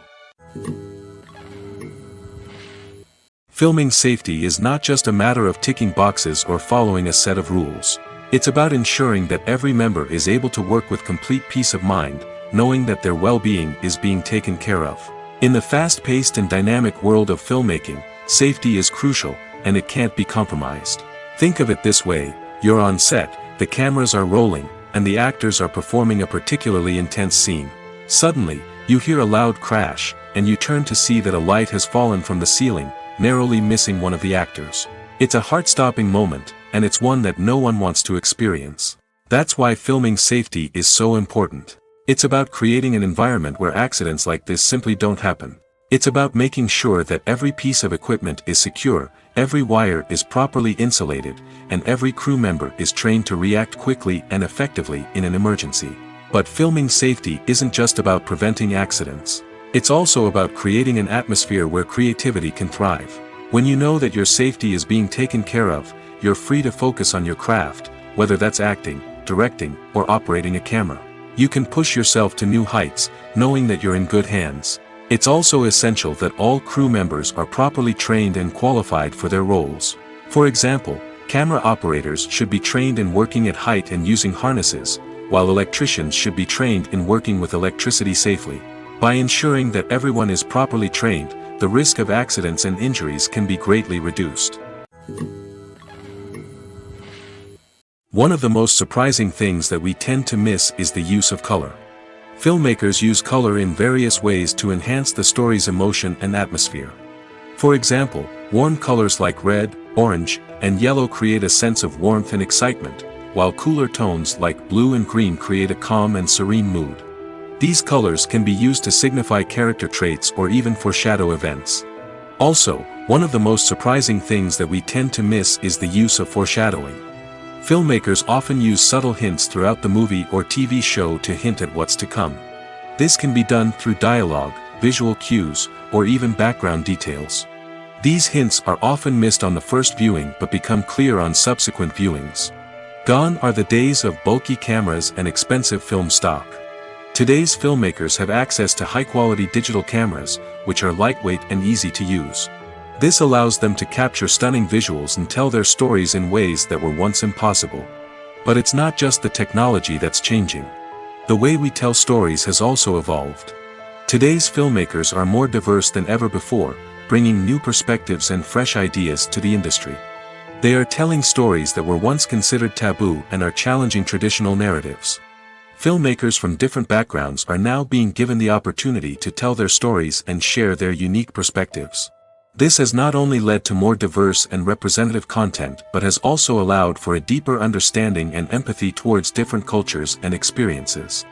Filming safety is not just a matter of ticking boxes or following a set of rules. It's about ensuring that every member is able to work with complete peace of mind, knowing that their well-being is being taken care of. In the fast-paced and dynamic world of filmmaking, safety is crucial, and it can't be compromised. Think of it this way: you're on set, the cameras are rolling, and the actors are performing a particularly intense scene. Suddenly, you hear a loud crash, and you turn to see that a light has fallen from the ceiling, narrowly missing one of the actors. It's a heart-stopping moment, and it's one that no one wants to experience. That's why filming safety is so important. It's about creating an environment where accidents like this simply don't happen. It's about making sure that every piece of equipment is secure, every wire is properly insulated, and every crew member is trained to react quickly and effectively in an emergency. But filming safety isn't just about preventing accidents. It's also about creating an atmosphere where creativity can thrive. When you know that your safety is being taken care of, you're free to focus on your craft, whether that's acting, directing, or operating a camera. You can push yourself to new heights, knowing that you're in good hands. It's also essential that all crew members are properly trained and qualified for their roles. For example, camera operators should be trained in working at height and using harnesses, while electricians should be trained in working with electricity safely. By ensuring that everyone is properly trained, the risk of accidents and injuries can be greatly reduced. One of the most surprising things that we tend to miss is the use of color. Filmmakers use color in various ways to enhance the story's emotion and atmosphere. For example, warm colors like red, orange, and yellow create a sense of warmth and excitement, while cooler tones like blue and green create a calm and serene mood. These colors can be used to signify character traits or even foreshadow events. Also, one of the most surprising things that we tend to miss is the use of foreshadowing. Filmmakers often use subtle hints throughout the movie or TV show to hint at what's to come. This can be done through dialogue, visual cues, or even background details. These hints are often missed on the first viewing but become clear on subsequent viewings. Gone are the days of bulky cameras and expensive film stock. Today's filmmakers have access to high-quality digital cameras, which are lightweight and easy to use. This allows them to capture stunning visuals and tell their stories in ways that were once impossible. But it's not just the technology that's changing. The way we tell stories has also evolved. Today's filmmakers are more diverse than ever before, bringing new perspectives and fresh ideas to the industry. They are telling stories that were once considered taboo and are challenging traditional narratives. Filmmakers from different backgrounds are now being given the opportunity to tell their stories and share their unique perspectives. This has not only led to more diverse and representative content but has also allowed for a deeper understanding and empathy towards different cultures and experiences.